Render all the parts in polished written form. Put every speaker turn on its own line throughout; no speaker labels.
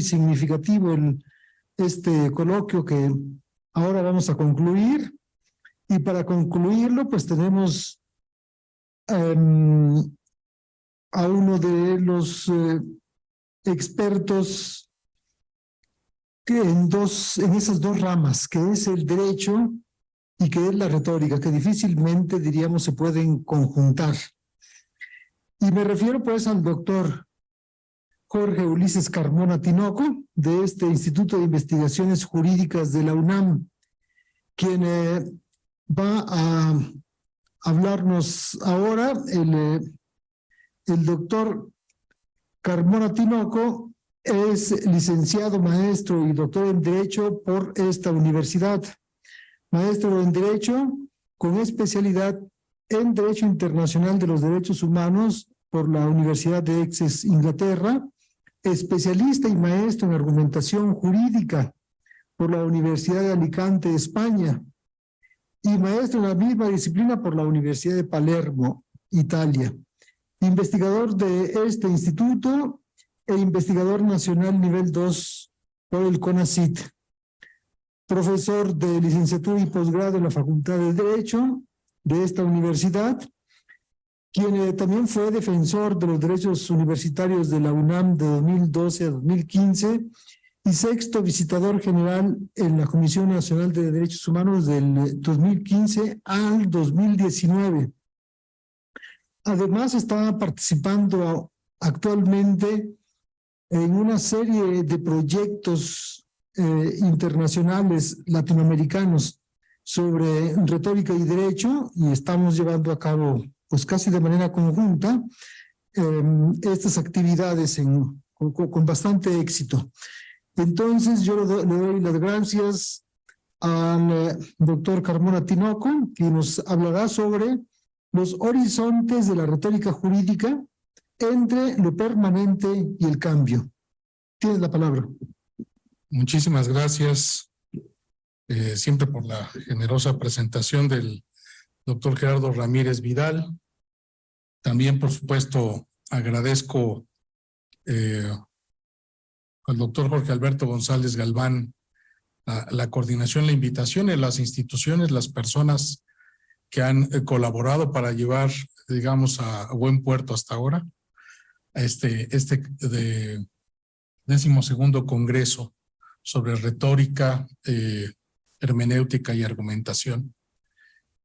significativo este coloquio que ahora vamos a concluir. Y para concluirlo, pues tenemos a uno de los expertos que en esas dos ramas, que es el derecho y que es la retórica, que difícilmente, diríamos, se pueden conjuntar. Y me refiero pues al doctor Jorge Ulises Carmona Tinoco, de este Instituto de Investigaciones Jurídicas de la UNAM, quien va a hablarnos ahora. El doctor Carmona Tinoco es licenciado, maestro y doctor en Derecho por esta universidad. Maestro en Derecho con especialidad en Derecho Internacional de los Derechos Humanos por la Universidad de Essex, Inglaterra. Especialista y maestro en Argumentación Jurídica por la Universidad de Alicante, España. Y maestro en la misma disciplina por la Universidad de Palermo, Italia. Investigador de este instituto e investigador nacional nivel 2 por el CONACYT. Profesor de licenciatura y posgrado en la Facultad de Derecho de esta universidad, quien también fue defensor de los derechos universitarios de la UNAM de 2012 a 2015 y sexto visitador general en la Comisión Nacional de Derechos Humanos del 2015 al 2019. Además, está participando actualmente en una serie de proyectos internacionales latinoamericanos sobre retórica y derecho, y estamos llevando a cabo, pues casi de manera conjunta, estas actividades con bastante éxito. Entonces, yo le doy las gracias al doctor Carmona Tinoco, que nos hablará sobre los horizontes de la retórica jurídica entre lo permanente y el cambio. Tienes la palabra.
Muchísimas gracias, siempre por la generosa presentación del doctor Gerardo Ramírez Vidal. También, por supuesto, agradezco al doctor Jorge Alberto González Galván la coordinación, la invitación en las instituciones, las personas que han colaborado para llevar, digamos, a buen puerto hasta ahora este de 12º Congreso sobre retórica, hermenéutica y argumentación,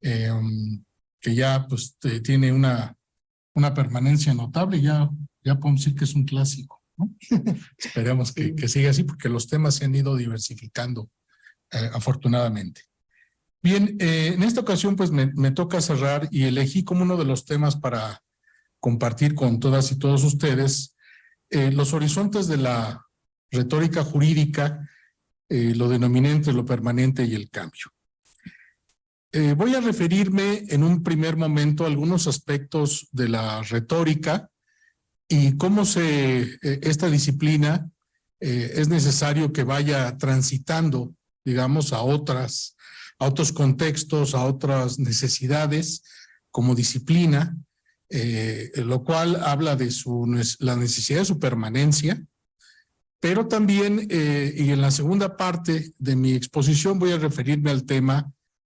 que ya pues tiene una permanencia notable. Ya podemos decir que es un clásico, ¿no? Esperemos que siga así, porque los temas se han ido diversificando, afortunadamente. Bien, en esta ocasión pues me toca cerrar y elegí como uno de los temas para compartir con todas y todos ustedes los horizontes de la retórica jurídica, lo denominé entre lo permanente y el cambio. Voy a referirme en un primer momento a algunos aspectos de la retórica y cómo esta disciplina es necesario que vaya transitando, digamos, a otros contextos, a otras necesidades como disciplina, lo cual habla de la necesidad de su permanencia, pero también, y en la segunda parte de mi exposición voy a referirme al tema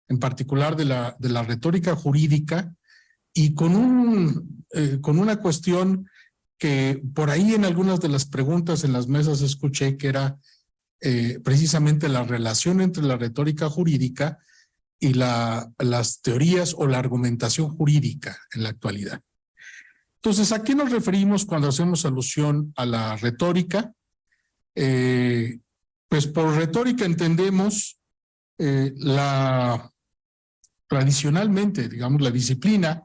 en particular de la retórica jurídica y con una cuestión que por ahí en algunas de las preguntas en las mesas escuché, que era precisamente la relación entre la retórica jurídica y las teorías o la argumentación jurídica en la actualidad. Entonces, ¿a qué nos referimos cuando hacemos alusión a la retórica? Pues por retórica entendemos tradicionalmente, digamos, la disciplina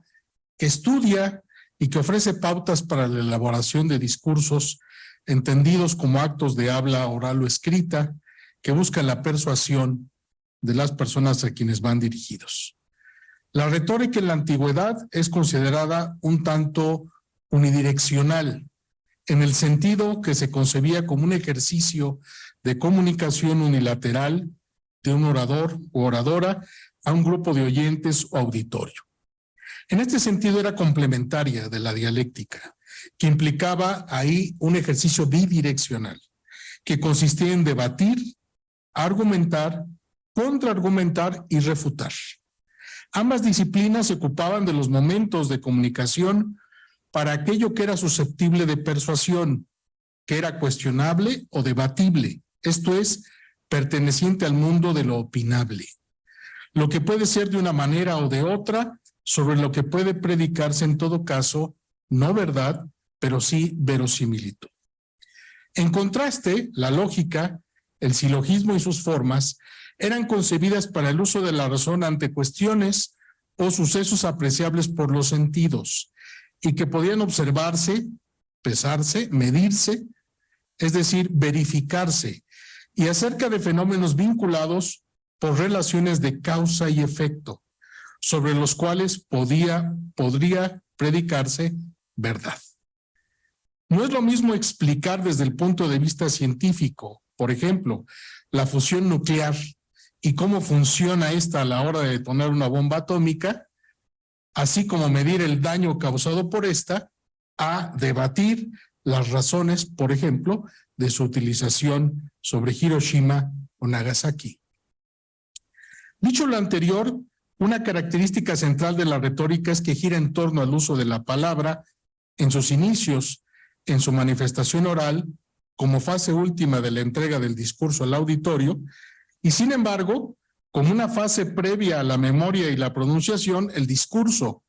que estudia y que ofrece pautas para la elaboración de discursos entendidos como actos de habla oral o escrita que buscan la persuasión de las personas a quienes van dirigidos. La retórica en la antigüedad es considerada un tanto unidireccional, en el sentido que se concebía como un ejercicio de comunicación unilateral de un orador o oradora a un grupo de oyentes o auditorio. En este sentido era complementaria de la dialéctica, que implicaba ahí un ejercicio bidireccional. que consistía en debatir, argumentar, contraargumentar y refutar. Ambas disciplinas se ocupaban de los momentos de comunicación para aquello que era susceptible de persuasión, que era cuestionable o debatible, esto es, perteneciente al mundo de lo opinable, lo que puede ser de una manera o de otra, sobre lo que puede predicarse en todo caso, no verdad, pero sí verosimilitud. En contraste, la lógica, el silogismo y sus formas eran concebidas para el uso de la razón ante cuestiones o sucesos apreciables por los sentidos y que podían observarse, pesarse, medirse, es decir, verificarse, y acerca de fenómenos vinculados por relaciones de causa y efecto, sobre los cuales podría predicarse verdad. No es lo mismo explicar desde el punto de vista científico, por ejemplo, la fusión nuclear y cómo funciona esta a la hora de detonar una bomba atómica, así como medir el daño causado por esta, a debatir las razones, por ejemplo, de su utilización sobre Hiroshima o Nagasaki. Dicho lo anterior, una característica central de la retórica es que gira en torno al uso de la palabra en sus inicios, en su manifestación oral, como fase última de la entrega del discurso al auditorio, y sin embargo, como una fase previa a la memoria y la pronunciación, el discurso,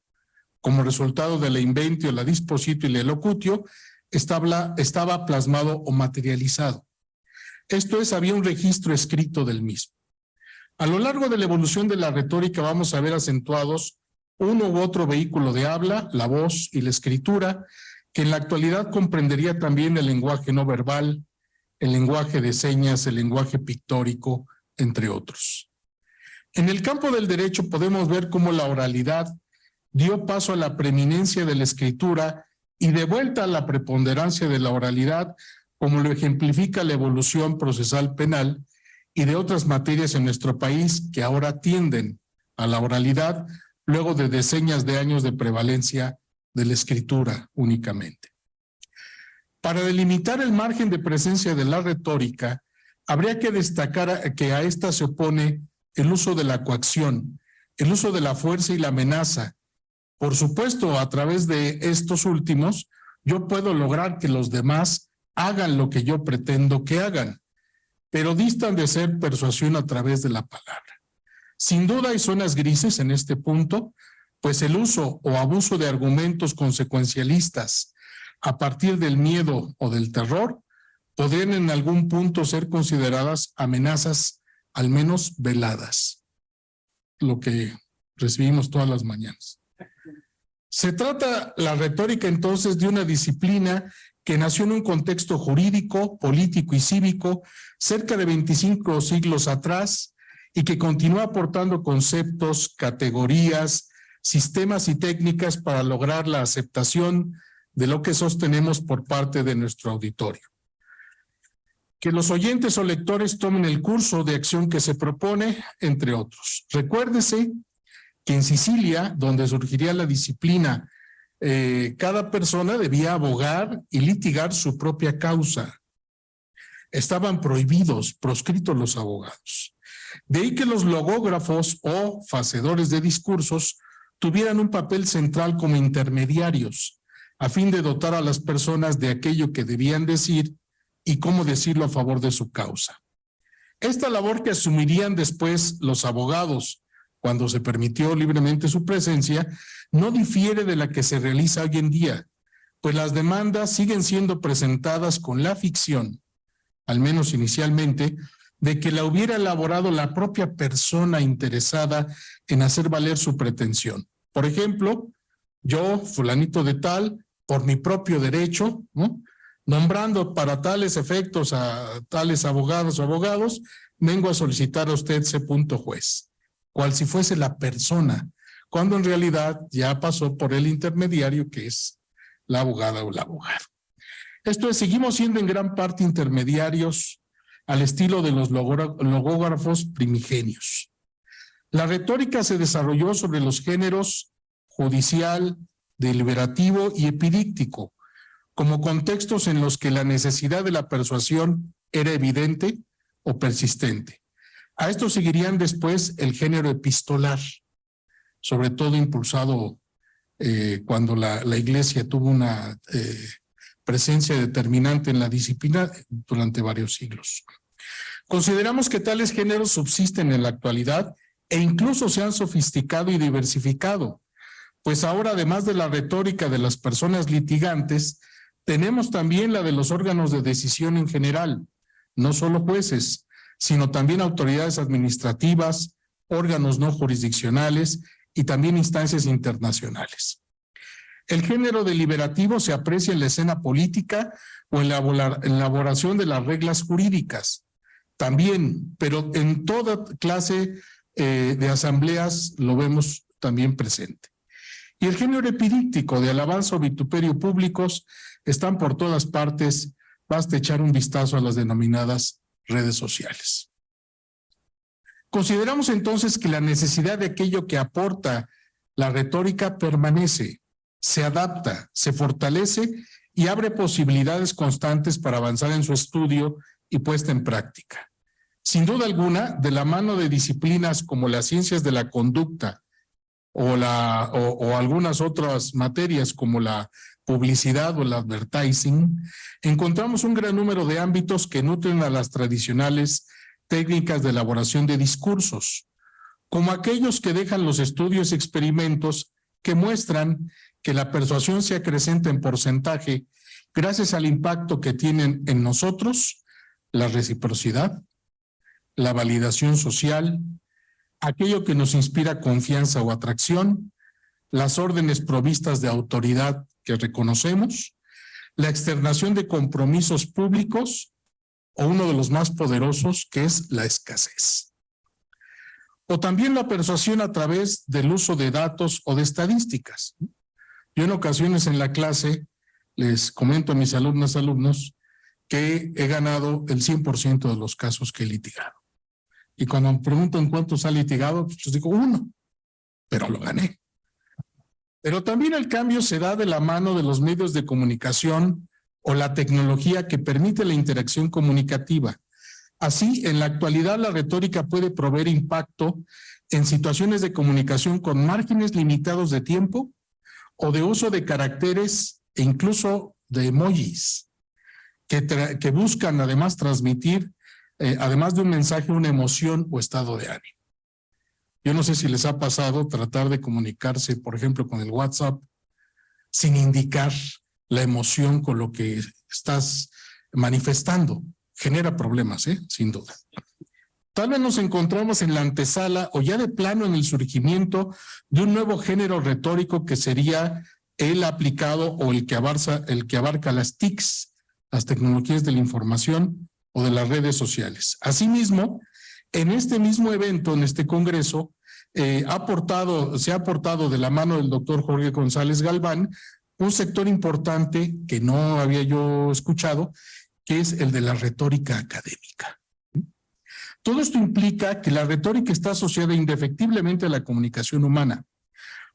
como resultado de la inventio, la dispositio y la elocutio, estaba plasmado o materializado. Esto es, había un registro escrito del mismo. A lo largo de la evolución de la retórica vamos a ver acentuados uno u otro vehículo de habla, la voz y la escritura, que en la actualidad comprendería también el lenguaje no verbal, el lenguaje de señas, el lenguaje pictórico, entre otros. En el campo del derecho podemos ver cómo la oralidad dio paso a la preeminencia de la escritura y de vuelta a la preponderancia de la oralidad, como lo ejemplifica la evolución procesal penal y de otras materias en nuestro país que ahora tienden a la oralidad luego de decenas de años de prevalencia de la escritura únicamente. Para delimitar el margen de presencia de la retórica, habría que destacar que a esta se opone el uso de la coacción, el uso de la fuerza y la amenaza. Por supuesto, a través de estos últimos, yo puedo lograr que los demás hagan lo que yo pretendo que hagan, pero distan de ser persuasión a través de la palabra. Sin duda hay zonas grises en este punto, pues el uso o abuso de argumentos consecuencialistas a partir del miedo o del terror podrían en algún punto ser consideradas amenazas al menos veladas, lo que recibimos todas las mañanas. Se trata la retórica entonces de una disciplina que nació en un contexto jurídico, político y cívico cerca de 25 siglos atrás y que continúa aportando conceptos, categorías, sistemas y técnicas para lograr la aceptación de lo que sostenemos por parte de nuestro auditorio. Que los oyentes o lectores tomen el curso de acción que se propone, entre otros. Recuérdese que en Sicilia, donde surgiría la disciplina, cada persona debía abogar y litigar su propia causa. Estaban proscritos los abogados. De ahí que los logógrafos o facedores de discursos tuvieran un papel central como intermediarios, a fin de dotar a las personas de aquello que debían decir y cómo decirlo a favor de su causa. Esta labor que asumirían después los abogados, cuando se permitió libremente su presencia, no difiere de la que se realiza hoy en día, pues las demandas siguen siendo presentadas con la ficción, al menos inicialmente, de que la hubiera elaborado la propia persona interesada en hacer valer su pretensión. Por ejemplo, yo, fulanito de tal, por mi propio derecho, ¿no?, nombrando para tales efectos a tales abogados o abogados, vengo a solicitar a usted ese punto juez, cual si fuese la persona, cuando en realidad ya pasó por el intermediario que es la abogada o el abogado. Esto es, seguimos siendo en gran parte intermediarios al estilo de los logógrafos primigenios. La retórica se desarrolló sobre los géneros judicial, deliberativo y epidíctico, como contextos en los que la necesidad de la persuasión era evidente o persistente. A esto seguirían después el género epistolar, sobre todo impulsado cuando la Iglesia tuvo una presencia determinante en la disciplina durante varios siglos. Consideramos que tales géneros subsisten en la actualidad e incluso se han sofisticado y diversificado, pues ahora, además de la retórica de las personas litigantes, tenemos también la de los órganos de decisión en general, no solo jueces, sino también autoridades administrativas, órganos no jurisdiccionales y también instancias internacionales. El género deliberativo se aprecia en la escena política o en la elaboración de las reglas jurídicas, también, pero en toda clase de asambleas lo vemos también presente. Y el género epidíctico de alabanza o vituperio públicos están por todas partes, basta echar un vistazo a las denominadas redes sociales. Consideramos entonces que la necesidad de aquello que aporta la retórica permanece, se adapta, se fortalece y abre posibilidades constantes para avanzar en su estudio y puesta en práctica. Sin duda alguna, de la mano de disciplinas como las ciencias de la conducta o algunas otras materias como la publicidad o el advertising, encontramos un gran número de ámbitos que nutren a las tradicionales técnicas de elaboración de discursos, como aquellos que dejan los estudios y experimentos que muestran que la persuasión se acrecenta en porcentaje gracias al impacto que tienen en nosotros la reciprocidad, la validación social, aquello que nos inspira confianza o atracción, las órdenes provistas de autoridad que reconocemos, la externación de compromisos públicos o uno de los más poderosos, que es la escasez. O también la persuasión a través del uso de datos o de estadísticas. Yo en ocasiones en la clase les comento a mis alumnos que he ganado el 100% de los casos que he litigado. Y cuando me preguntan cuántos ha litigado, pues les digo 1, pero lo gané. Pero también el cambio se da de la mano de los medios de comunicación o la tecnología que permite la interacción comunicativa. Así, en la actualidad, la retórica puede proveer impacto en situaciones de comunicación con márgenes limitados de tiempo o de uso de caracteres e incluso de emojis que buscan además transmitir, además de un mensaje, una emoción o estado de ánimo. Yo no sé si les ha pasado tratar de comunicarse, por ejemplo, con el WhatsApp sin indicar la emoción con lo que estás manifestando. Genera problemas, sin duda. Tal vez nos encontramos en la antesala o ya de plano en el surgimiento de un nuevo género retórico que sería el aplicado o el que abarca las TICs, las tecnologías de la información o de las redes sociales. Asimismo, en este mismo evento, en este congreso, se ha aportado de la mano del doctor Jorge González Galván un sector importante que no había yo escuchado, que es el de la retórica académica. Todo esto implica que la retórica está asociada indefectiblemente a la comunicación humana,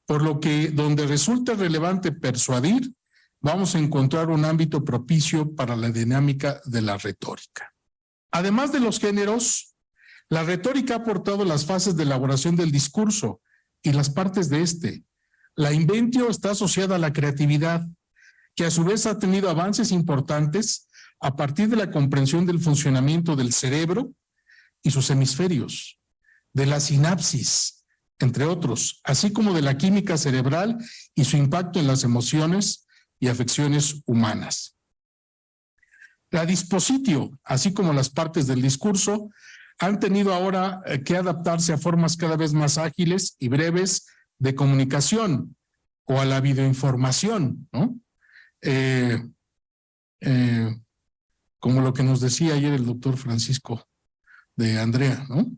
por lo que donde resulta relevante persuadir, vamos a encontrar un ámbito propicio para la dinámica de la retórica. Además de los géneros, la retórica ha aportado las fases de elaboración del discurso y las partes de este. La inventio está asociada a la creatividad, que a su vez ha tenido avances importantes a partir de la comprensión del funcionamiento del cerebro y sus hemisferios, de la sinapsis, entre otros, así como de la química cerebral y su impacto en las emociones y afecciones humanas. La dispositio, así como las partes del discurso, han tenido ahora que adaptarse a formas cada vez más ágiles y breves de comunicación o a la videoinformación, ¿no? Como lo que nos decía ayer el doctor Francisco de Andrea, ¿no?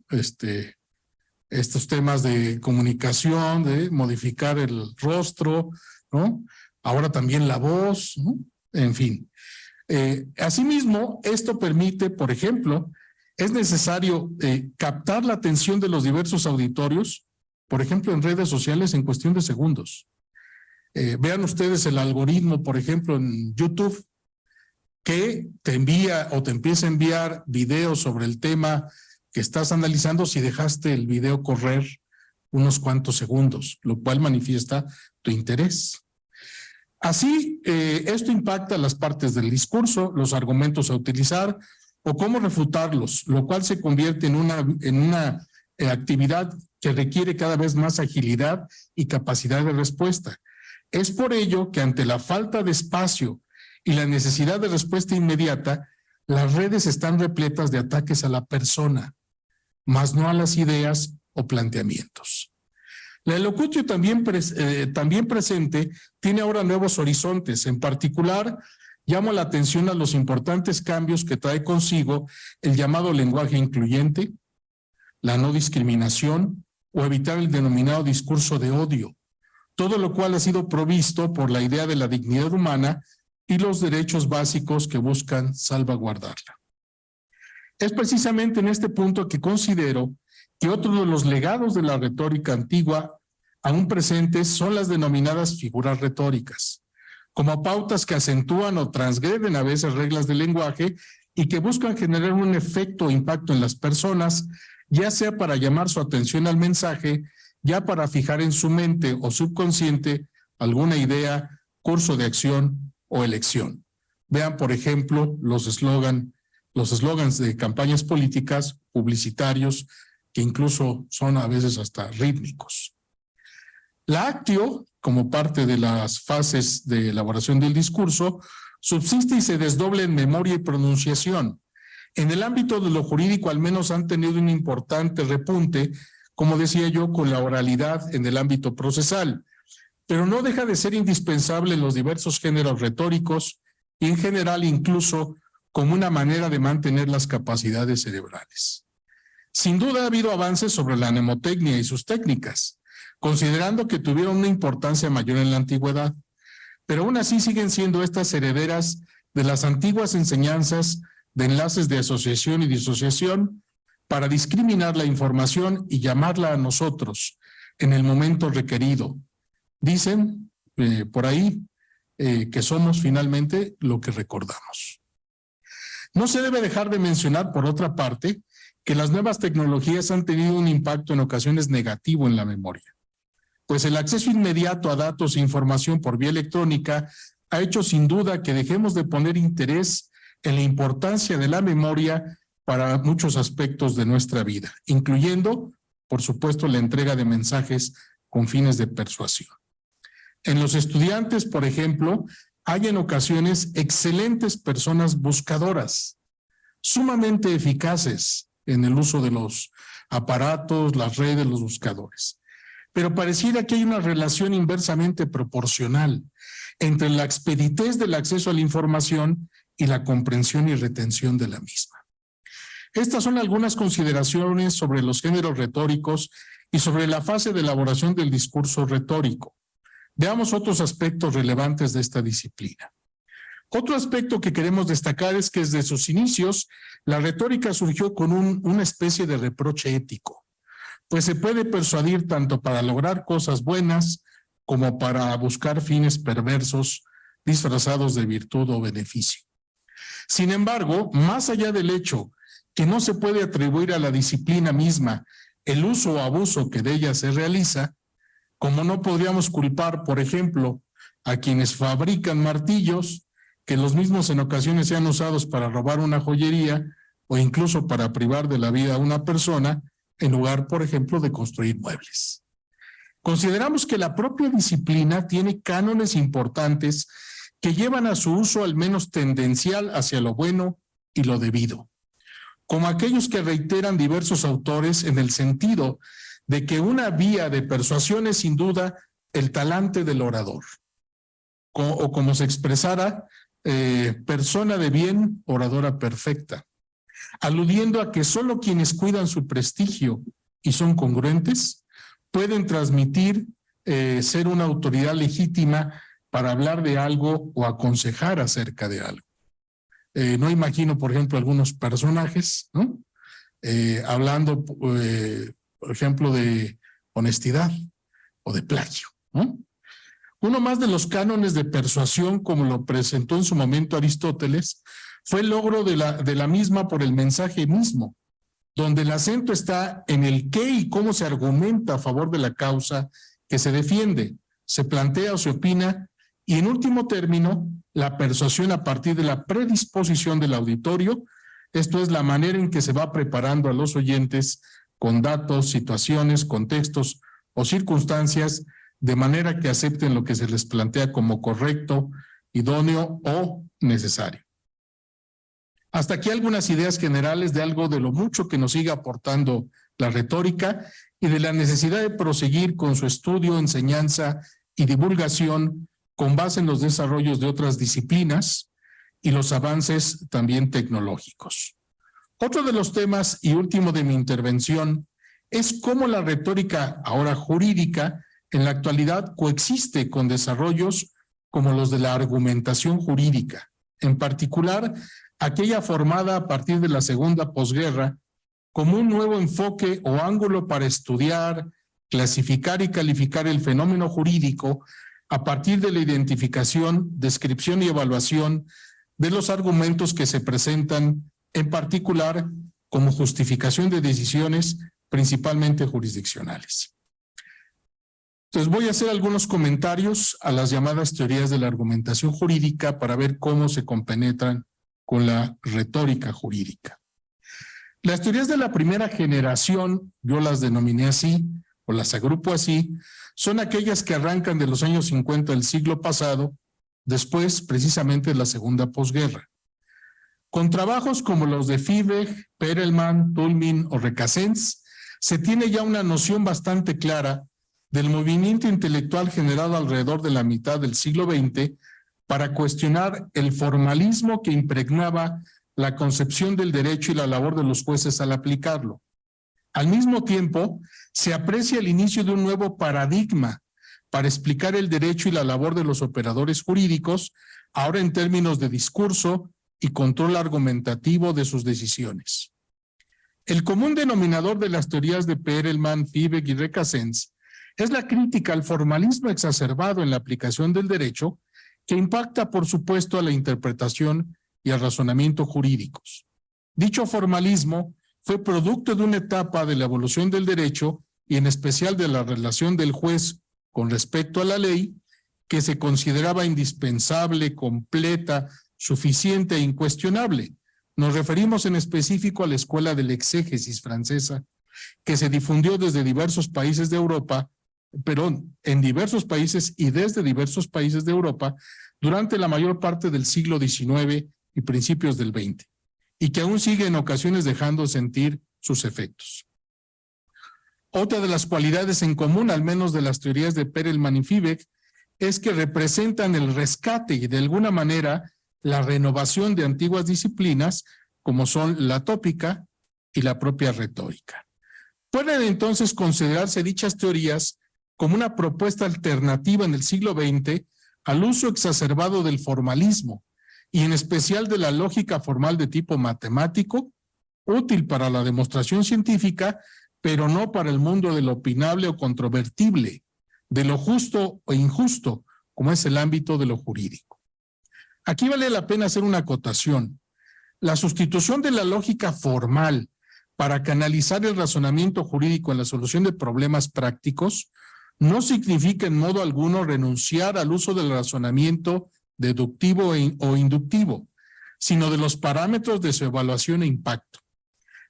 Estos temas de comunicación, de modificar el rostro, ¿no? Ahora también la voz, ¿no? En fin. Asimismo, esto permite, por ejemplo, es necesario captar la atención de los diversos auditorios, por ejemplo, en redes sociales en cuestión de segundos. Vean ustedes el algoritmo, por ejemplo, en YouTube. que te envía o te empieza a enviar videos sobre el tema que estás analizando si dejaste el video correr unos cuantos segundos, lo cual manifiesta tu interés. Así, esto impacta las partes del discurso, los argumentos a utilizar o cómo refutarlos, lo cual se convierte en una actividad que requiere cada vez más agilidad y capacidad de respuesta. Es por ello que ante la falta de espacio y la necesidad de respuesta inmediata, las redes están repletas de ataques a la persona, más no a las ideas o planteamientos. La elocutio también presente tiene ahora nuevos horizontes. En particular, llamo la atención a los importantes cambios que trae consigo el llamado lenguaje incluyente, la no discriminación o evitar el denominado discurso de odio, todo lo cual ha sido provisto por la idea de la dignidad humana y los derechos básicos que buscan salvaguardarla. Es precisamente en este punto que considero que otro de los legados de la retórica antigua aún presentes son las denominadas figuras retóricas, como pautas que acentúan o transgreden a veces reglas del lenguaje y que buscan generar un efecto o impacto en las personas, ya sea para llamar su atención al mensaje, ya para fijar en su mente o subconsciente alguna idea, curso de acción o elección. Vean, por ejemplo, los eslogans de campañas políticas, publicitarios, que incluso son a veces hasta rítmicos. La actio, como parte de las fases de elaboración del discurso, subsiste y se desdobla en memoria y pronunciación. En el ámbito de lo jurídico al menos han tenido un importante repunte, como decía yo, con la oralidad en el ámbito procesal, pero no deja de ser indispensable en los diversos géneros retóricos y en general incluso como una manera de mantener las capacidades cerebrales. Sin duda ha habido avances sobre la mnemotecnia y sus técnicas, considerando que tuvieron una importancia mayor en la antigüedad, pero aún así siguen siendo estas herederas de las antiguas enseñanzas de enlaces de asociación y disociación para discriminar la información y llamarla a nosotros en el momento requerido. Dicen por ahí que somos finalmente lo que recordamos. No se debe dejar de mencionar, por otra parte, que las nuevas tecnologías han tenido un impacto en ocasiones negativo en la memoria, pues el acceso inmediato a datos e información por vía electrónica ha hecho sin duda que dejemos de poner interés en la importancia de la memoria para muchos aspectos de nuestra vida, incluyendo, por supuesto, la entrega de mensajes con fines de persuasión. En los estudiantes, por ejemplo, hay en ocasiones excelentes personas buscadoras, sumamente eficaces en el uso de los aparatos, las redes, los buscadores. Pero pareciera que hay una relación inversamente proporcional entre la expeditez del acceso a la información y la comprensión y retención de la misma. Estas son algunas consideraciones sobre los géneros retóricos y sobre la fase de elaboración del discurso retórico. Veamos otros aspectos relevantes de esta disciplina. Otro aspecto que queremos destacar es que desde sus inicios la retórica surgió con una especie de reproche ético, pues se puede persuadir tanto para lograr cosas buenas como para buscar fines perversos disfrazados de virtud o beneficio. Sin embargo, más allá del hecho que no se puede atribuir a la disciplina misma el uso o abuso que de ella se realiza, como no podríamos culpar, por ejemplo, a quienes fabrican martillos, que los mismos en ocasiones sean usados para robar una joyería o incluso para privar de la vida a una persona, en lugar, por ejemplo, de construir muebles. Consideramos que la propia disciplina tiene cánones importantes que llevan a su uso al menos tendencial hacia lo bueno y lo debido, como aquellos que reiteran diversos autores en el sentido de que una vía de persuasión es sin duda el talante del orador, o como se expresara, persona de bien, oradora perfecta, aludiendo a que solo quienes cuidan su prestigio y son congruentes pueden transmitir ser una autoridad legítima para hablar de algo o aconsejar acerca de algo. No imagino, por ejemplo, algunos personajes, ¿no? Hablando, por ejemplo, de honestidad o de plagio, ¿no? Uno más de los cánones de persuasión, como lo presentó en su momento Aristóteles, fue el logro de la misma por el mensaje mismo, donde el acento está en el qué y cómo se argumenta a favor de la causa que se defiende, se plantea o se opina, y en último término, la persuasión a partir de la predisposición del auditorio, esto es la manera en que se va preparando a los oyentes con datos, situaciones, contextos o circunstancias, de manera que acepten lo que se les plantea como correcto, idóneo o necesario. Hasta aquí algunas ideas generales de algo de lo mucho que nos sigue aportando la retórica y de la necesidad de proseguir con su estudio, enseñanza y divulgación con base en los desarrollos de otras disciplinas y los avances también tecnológicos. Otro de los temas y último de mi intervención es cómo la retórica, ahora jurídica, en la actualidad coexiste con desarrollos como los de la argumentación jurídica, en particular aquella formada a partir de la segunda posguerra como un nuevo enfoque o ángulo para estudiar, clasificar y calificar el fenómeno jurídico a partir de la identificación, descripción y evaluación de los argumentos que se presentan, en particular como justificación de decisiones principalmente jurisdiccionales. Entonces voy a hacer algunos comentarios a las llamadas teorías de la argumentación jurídica para ver cómo se compenetran con la retórica jurídica. Las teorías de la primera generación, yo las denominé así, o las agrupo así, son aquellas que arrancan de los años 50 del siglo pasado, después precisamente de la segunda posguerra. Con trabajos como los de Fiebig, Perelman, Toulmin o Recasens, se tiene ya una noción bastante clara del movimiento intelectual generado alrededor de la mitad del siglo XX para cuestionar el formalismo que impregnaba la concepción del derecho y la labor de los jueces al aplicarlo. Al mismo tiempo, se aprecia el inicio de un nuevo paradigma para explicar el derecho y la labor de los operadores jurídicos, ahora en términos de discurso y control argumentativo de sus decisiones. El común denominador de las teorías de Perelman, Fiebig y Recasens es la crítica al formalismo exacerbado en la aplicación del derecho, que impacta, por supuesto, a la interpretación y al razonamiento jurídicos. Dicho formalismo fue producto de una etapa de la evolución del derecho y en especial de la relación del juez con respecto a la ley, que se consideraba indispensable, completa, suficiente e incuestionable. Nos referimos en específico a la escuela de la exégesis francesa, que se difundió desde diversos países de Europa, en diversos países y desde diversos países de Europa durante la mayor parte del siglo XIX y principios del XX, y que aún sigue en ocasiones dejando sentir sus efectos. Otra de las cualidades en común, al menos de las teorías de Perelman y Fiebig, es que representan el rescate y de alguna manera la renovación de antiguas disciplinas como son la tópica y la propia retórica. Pueden entonces considerarse dichas teorías como una propuesta alternativa en el siglo XX al uso exacerbado del formalismo y en especial de la lógica formal de tipo matemático, útil para la demostración científica, pero no para el mundo de lo opinable o controvertible, de lo justo o injusto, como es el ámbito de lo jurídico. Aquí vale la pena hacer una acotación. La sustitución de la lógica formal para canalizar el razonamiento jurídico en la solución de problemas prácticos no significa en modo alguno renunciar al uso del razonamiento deductivo o inductivo, sino de los parámetros de su evaluación e impacto.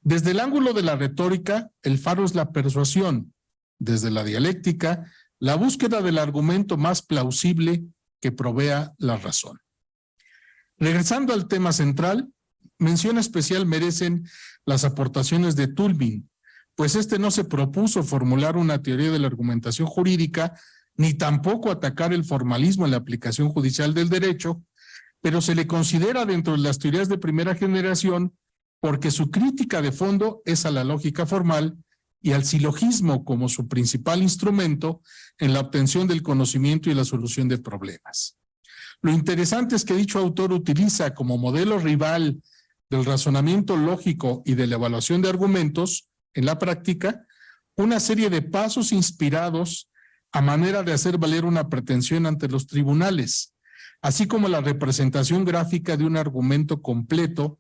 Desde el ángulo de la retórica, el faro es la persuasión. Desde la dialéctica, la búsqueda del argumento más plausible que provea la razón. Regresando al tema central, mención especial merecen las aportaciones de Toulmin, pues este no se propuso formular una teoría de la argumentación jurídica, ni tampoco atacar el formalismo en la aplicación judicial del derecho, pero se le considera dentro de las teorías de primera generación porque su crítica de fondo es a la lógica formal y al silogismo como su principal instrumento en la obtención del conocimiento y la solución de problemas. Lo interesante es que dicho autor utiliza como modelo rival del razonamiento lógico y de la evaluación de argumentos en la práctica una serie de pasos inspirados a manera de hacer valer una pretensión ante los tribunales, así como la representación gráfica de un argumento completo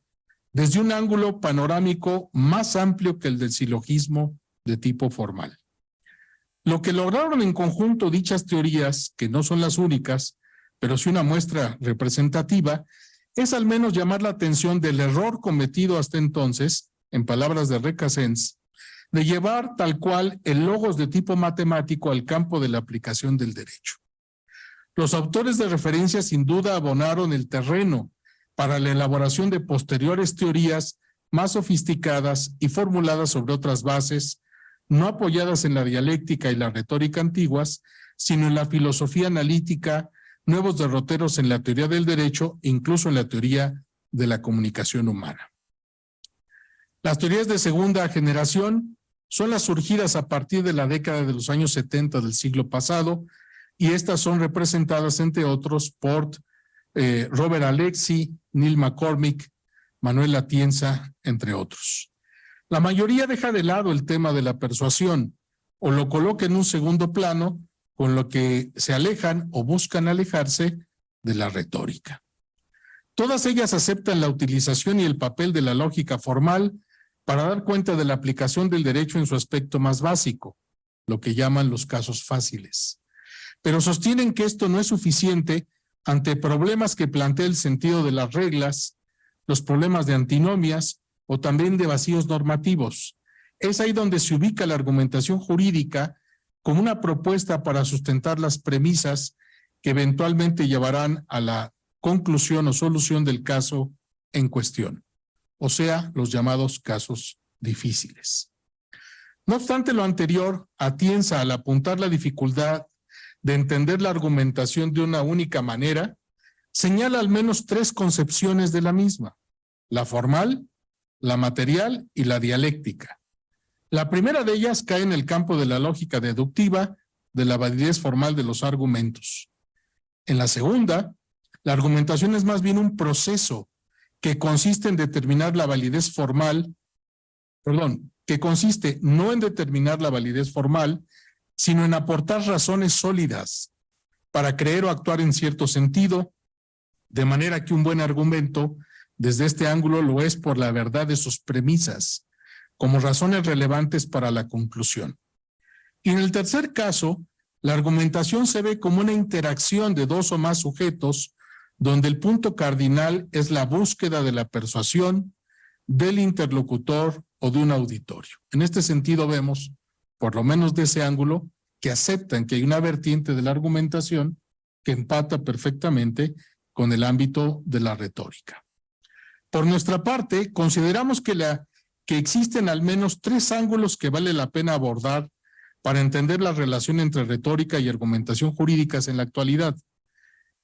desde un ángulo panorámico más amplio que el del silogismo de tipo formal. Lo que lograron en conjunto dichas teorías, que no son las únicas, pero sí una muestra representativa, es al menos llamar la atención del error cometido hasta entonces, en palabras de Recasens, de llevar tal cual el logos de tipo matemático al campo de la aplicación del derecho. Los autores de referencia sin duda abonaron el terreno para la elaboración de posteriores teorías más sofisticadas y formuladas sobre otras bases, no apoyadas en la dialéctica y la retórica antiguas, sino en la filosofía analítica, nuevos derroteros en la teoría del derecho, incluso en la teoría de la comunicación humana. Las teorías de segunda generación son las surgidas a partir de la década de los años 70 del siglo pasado, y estas son representadas, entre otros, por Robert Alexy, Neil McCormick, Manuel Atienza, entre otros. La mayoría deja de lado el tema de la persuasión o lo coloca en un segundo plano, con lo que se alejan o buscan alejarse de la retórica. Todas ellas aceptan la utilización y el papel de la lógica formal para dar cuenta de la aplicación del derecho en su aspecto más básico, lo que llaman los casos fáciles. Pero sostienen que esto no es suficiente ante problemas que plantea el sentido de las reglas, los problemas de antinomias o también de vacíos normativos. Es ahí donde se ubica la argumentación jurídica como una propuesta para sustentar las premisas que eventualmente llevarán a la conclusión o solución del caso en cuestión, o sea, los llamados casos difíciles. No obstante lo anterior, Atienza, al apuntar la dificultad de entender la argumentación de una única manera, señala al menos tres concepciones de la misma: la formal, la material y la dialéctica. La primera de ellas cae en el campo de la lógica deductiva, de la validez formal de los argumentos. En la segunda, la argumentación es más bien un proceso que consiste en determinar la validez formal, que consiste no en determinar la validez formal, sino en aportar razones sólidas para creer o actuar en cierto sentido, de manera que un buen argumento, desde este ángulo, lo es por la verdad de sus premisas, como razones relevantes para la conclusión. Y en el tercer caso, la argumentación se ve como una interacción de dos o más sujetos, donde el punto cardinal es la búsqueda de la persuasión del interlocutor o de un auditorio. En este sentido vemos, por lo menos de ese ángulo, que aceptan que hay una vertiente de la argumentación que empata perfectamente con el ámbito de la retórica. Por nuestra parte, consideramos que existen al menos tres ángulos que vale la pena abordar para entender la relación entre retórica y argumentación jurídicas en la actualidad.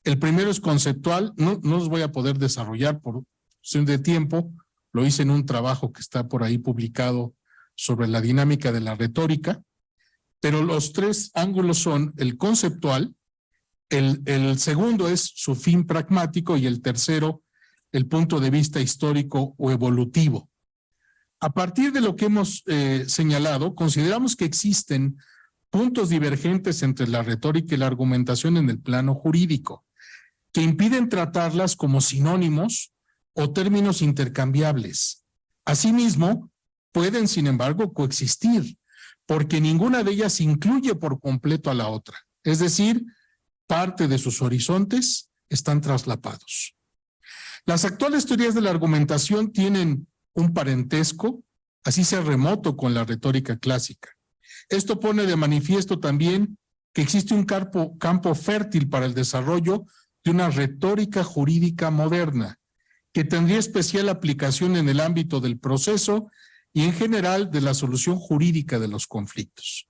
El primero es conceptual, no los voy a poder desarrollar por cuestión de tiempo, lo hice en un trabajo que está por ahí publicado sobre la dinámica de la retórica, pero los tres ángulos son el conceptual, el segundo es su fin pragmático y el tercero, el punto de vista histórico o evolutivo. A partir de lo que hemos señalado, consideramos que existen puntos divergentes entre la retórica y la argumentación en el plano jurídico, que impiden tratarlas como sinónimos o términos intercambiables. Asimismo, pueden, sin embargo, coexistir, porque ninguna de ellas incluye por completo a la otra. Es decir, parte de sus horizontes están traslapados. Las actuales teorías de la argumentación tienen un parentesco, así sea remoto, con la retórica clásica. Esto pone de manifiesto también que existe un campo fértil para el desarrollo de una retórica jurídica moderna, que tendría especial aplicación en el ámbito del proceso y en general de la solución jurídica de los conflictos.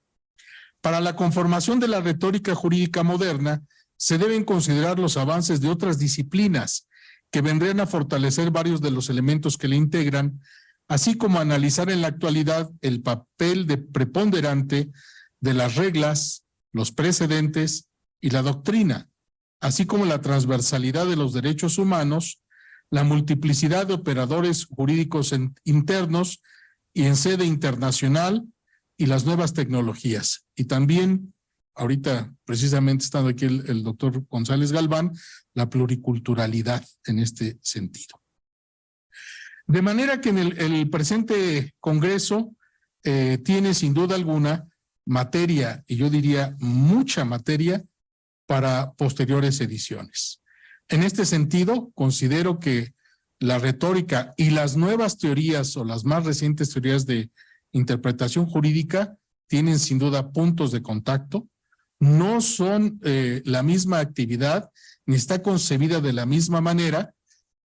Para la conformación de la retórica jurídica moderna, se deben considerar los avances de otras disciplinas que vendrían a fortalecer varios de los elementos que le integran, así como analizar en la actualidad el papel preponderante de las reglas, los precedentes y la doctrina, así como la transversalidad de los derechos humanos, la multiplicidad de operadores jurídicos internos y en sede internacional y las nuevas tecnologías, y también ahorita precisamente estando aquí el doctor González Galván, la pluriculturalidad en este sentido. De manera que en el presente Congreso tiene sin duda alguna materia, y yo diría mucha materia, para posteriores ediciones. En este sentido, considero que la retórica y las nuevas teorías o las más recientes teorías de interpretación jurídica tienen sin duda puntos de contacto, no son la misma actividad, ni está concebida de la misma manera,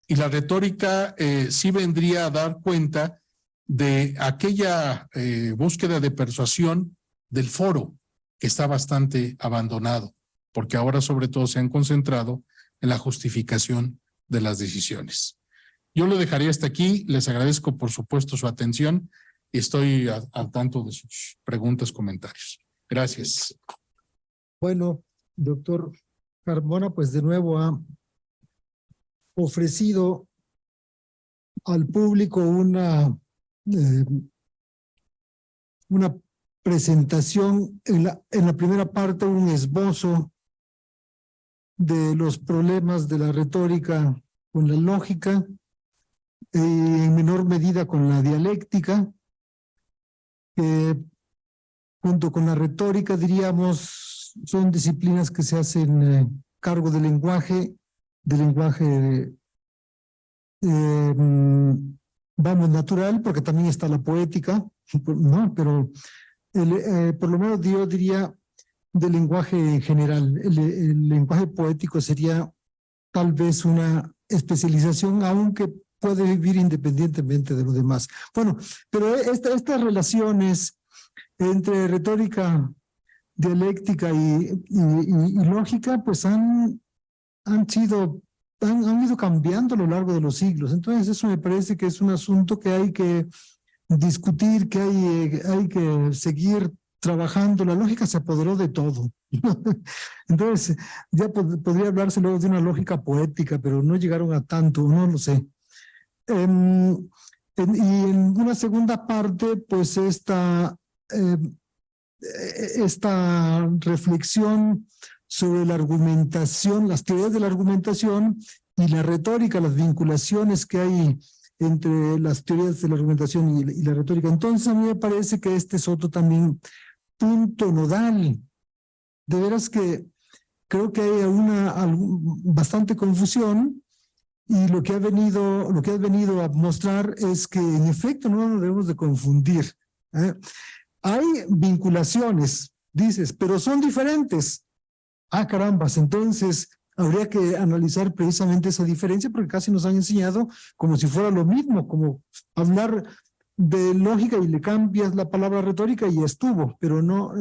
y la retórica sí vendría a dar cuenta de aquella búsqueda de persuasión del foro, que está bastante abandonado, porque ahora sobre todo se han concentrado en la justificación de las decisiones. Yo lo dejaría hasta aquí, les agradezco por supuesto su atención y estoy al tanto de sus preguntas, comentarios. Gracias.
Bueno, doctor Carmona, pues de nuevo ha ofrecido al público una presentación, en la primera parte un esbozo de los problemas de la retórica con la lógica, en menor medida con la dialéctica, junto con la retórica, diríamos, son disciplinas que se hacen cargo del lenguaje vamos, natural, porque también está la poética, ¿no? Pero por lo menos yo diría del lenguaje en general. El lenguaje poético sería tal vez una especialización, aunque puede vivir independientemente de lo demás. Bueno, pero estas relaciones entre retórica, dialéctica y lógica, pues han ido cambiando a lo largo de los siglos. Entonces eso me parece que es un asunto que hay que discutir, que hay que seguir trabajando. La lógica se apoderó de todo. Entonces ya podría hablarse luego de una lógica poética, pero no llegaron a tanto, no lo sé. Y en una segunda parte, pues esta reflexión sobre la argumentación, las teorías de la argumentación y la retórica, las vinculaciones que hay entre las teorías de la argumentación y la retórica. Entonces a mí me parece que este es otro también punto nodal. De veras que creo que hay bastante confusión, y lo que has venido a mostrar es que en efecto no nos debemos de confundir. Hay vinculaciones, dices, pero son diferentes. Ah, carambas, entonces habría que analizar precisamente esa diferencia, porque casi nos han enseñado como si fuera lo mismo, como hablar de lógica y le cambias la palabra retórica y ya estuvo, pero no,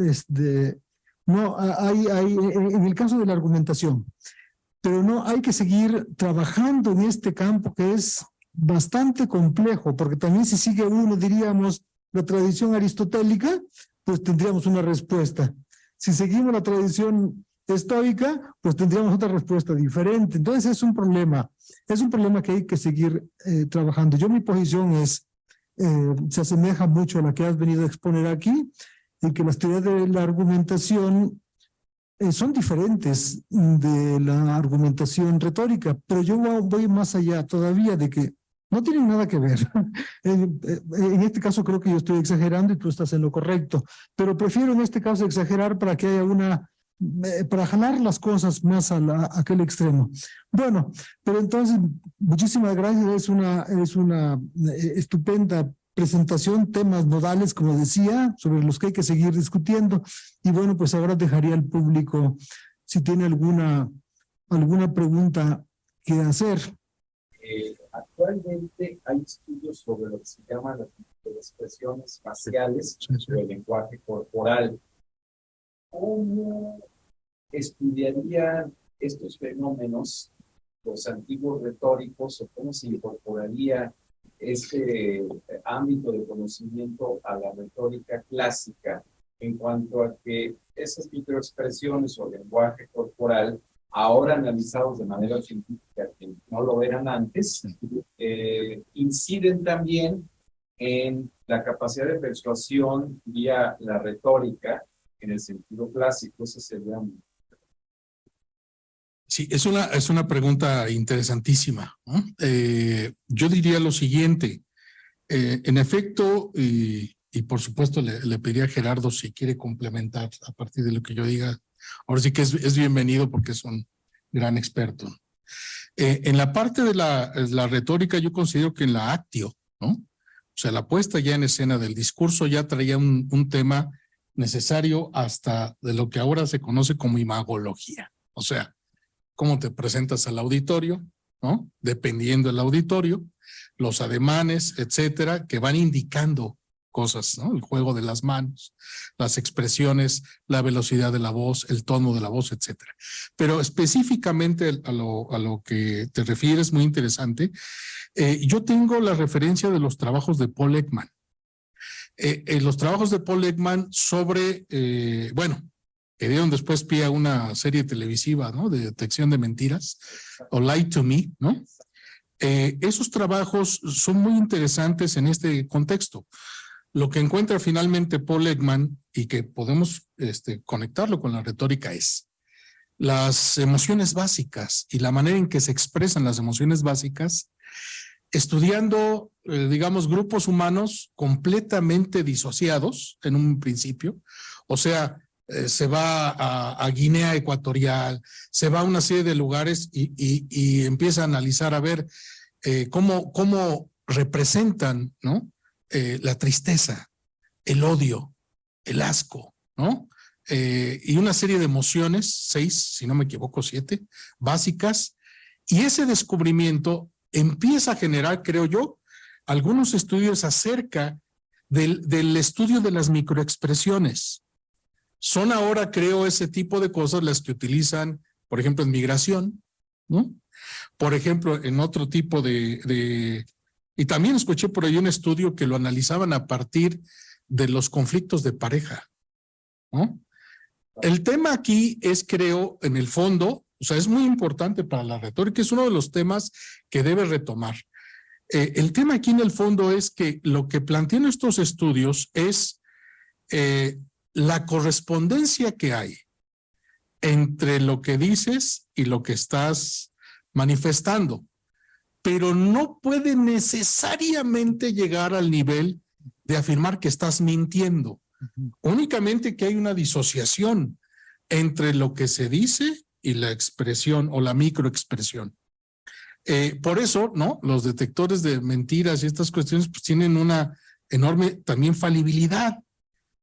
no hay en el caso de la argumentación, pero no, hay que seguir trabajando en este campo que es bastante complejo, porque también si sigue uno, diríamos, la tradición aristotélica, pues tendríamos una respuesta. Si seguimos la tradición estoica, pues tendríamos otra respuesta diferente. Entonces es un problema que hay que seguir trabajando. Mi posición se asemeja mucho a la que has venido a exponer aquí, en que las teorías de la argumentación son diferentes de la argumentación retórica, pero yo voy más allá todavía de que no tienen nada que ver. En este caso creo que yo estoy exagerando y tú estás en lo correcto, pero prefiero en este caso exagerar para que haya para jalar las cosas más a aquel extremo. Bueno, pero entonces, muchísimas gracias, es una estupenda presentación, temas nodales, como decía, sobre los que hay que seguir discutiendo. Y bueno, pues ahora dejaría al público si tiene alguna pregunta que hacer.
Actualmente hay estudios sobre lo que se llaman las expresiones faciales o el lenguaje corporal. ¿Cómo estudiarían estos fenómenos los antiguos retóricos o cómo se incorporaría este ámbito de conocimiento a la retórica clásica en cuanto a que esas microexpresiones o lenguaje corporal, ahora analizados de manera científica, que no lo eran antes, inciden también en la capacidad de persuasión vía la retórica en el sentido clásico, ese sería...
Sí, es una pregunta interesantísima, ¿no? Yo diría lo siguiente, en efecto, y por supuesto le pediría a Gerardo si quiere complementar a partir de lo que yo diga. Ahora sí que es bienvenido porque es un gran experto. En la parte de la retórica, yo considero que en la actio, ¿no? O sea, la puesta ya en escena del discurso ya traía un tema necesario hasta de lo que ahora se conoce como imagología. O sea, cómo te presentas al auditorio, ¿no? Dependiendo del auditorio, los ademanes, etcétera, que van indicando cosas, ¿no? El juego de las manos, las expresiones, la velocidad de la voz, el tono de la voz, etcétera. Pero específicamente a lo que te refieres, muy interesante, yo tengo la referencia de los trabajos de Paul Ekman. Los trabajos de Paul Ekman sobre, bueno, que dieron después pie a una serie televisiva, ¿no? De detección de mentiras, o Lie to Me, ¿no? Esos trabajos son muy interesantes en este contexto. Lo que encuentra finalmente Paul Ekman, y que podemos conectarlo con la retórica, es las emociones básicas y la manera en que se expresan las emociones básicas, estudiando, digamos, grupos humanos completamente disociados en un principio, o sea, se va a Guinea Ecuatorial, se va a una serie de lugares y empieza a analizar a ver cómo representan, ¿no? La tristeza, el odio, el asco, ¿no? Y una serie de emociones, 6, si no me equivoco, 7, básicas, y ese descubrimiento empieza a generar, creo yo, algunos estudios acerca del estudio de las microexpresiones. Son ahora, creo, ese tipo de cosas las que utilizan, por ejemplo, en migración, ¿no? Por ejemplo, en otro tipo y también escuché por ahí un estudio que lo analizaban a partir de los conflictos de pareja, ¿no? El tema aquí es, creo, en el fondo, o sea, es muy importante para la retórica, es uno de los temas que debe retomar. El tema aquí en el fondo es que lo que plantean estos estudios es la correspondencia que hay entre lo que dices y lo que estás manifestando, pero no puede necesariamente llegar al nivel de afirmar que estás mintiendo. Únicamente que hay una disociación entre lo que se dice y la expresión o la microexpresión. Por eso, ¿no? Los detectores de mentiras y estas cuestiones pues tienen una enorme también falibilidad,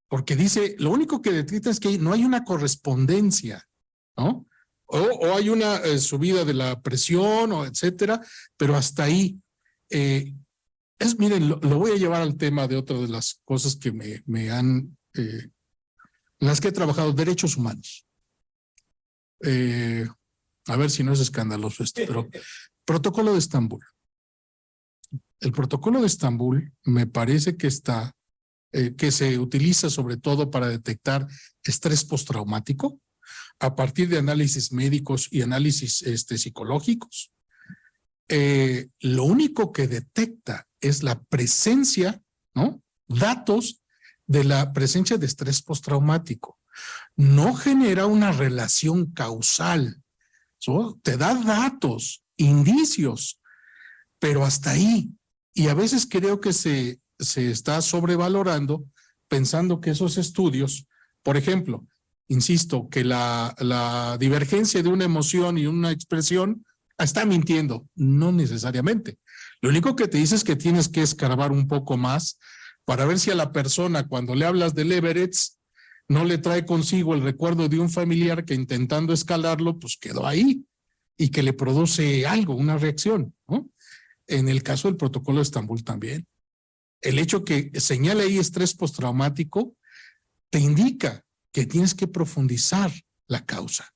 porque dice, lo único que detecta es que no hay una correspondencia, ¿no? O hay una subida de la presión, o etcétera, pero hasta ahí. Miren, lo voy a llevar al tema de otra de las cosas que me han, en las que he trabajado, derechos humanos. A ver si no es escandaloso esto, pero protocolo de Estambul. El protocolo de Estambul me parece que que se utiliza sobre todo para detectar estrés postraumático a partir de análisis médicos y análisis psicológicos. Lo único que detecta es la presencia, ¿no? Datos de la presencia de estrés postraumático. No genera una relación causal, ¿so? Te da datos, indicios, pero hasta ahí. Y a veces creo que se está sobrevalorando pensando que esos estudios, por ejemplo, insisto, que la divergencia de una emoción y una expresión está mintiendo. No necesariamente. Lo único que te dice es que tienes que escarbar un poco más para ver si a la persona, cuando le hablas del Everett, no le trae consigo el recuerdo de un familiar que intentando escalarlo, pues quedó ahí y que le produce algo, una reacción, ¿no? En el caso del protocolo de Estambul también. El hecho que señala ahí estrés postraumático te indica que tienes que profundizar la causa.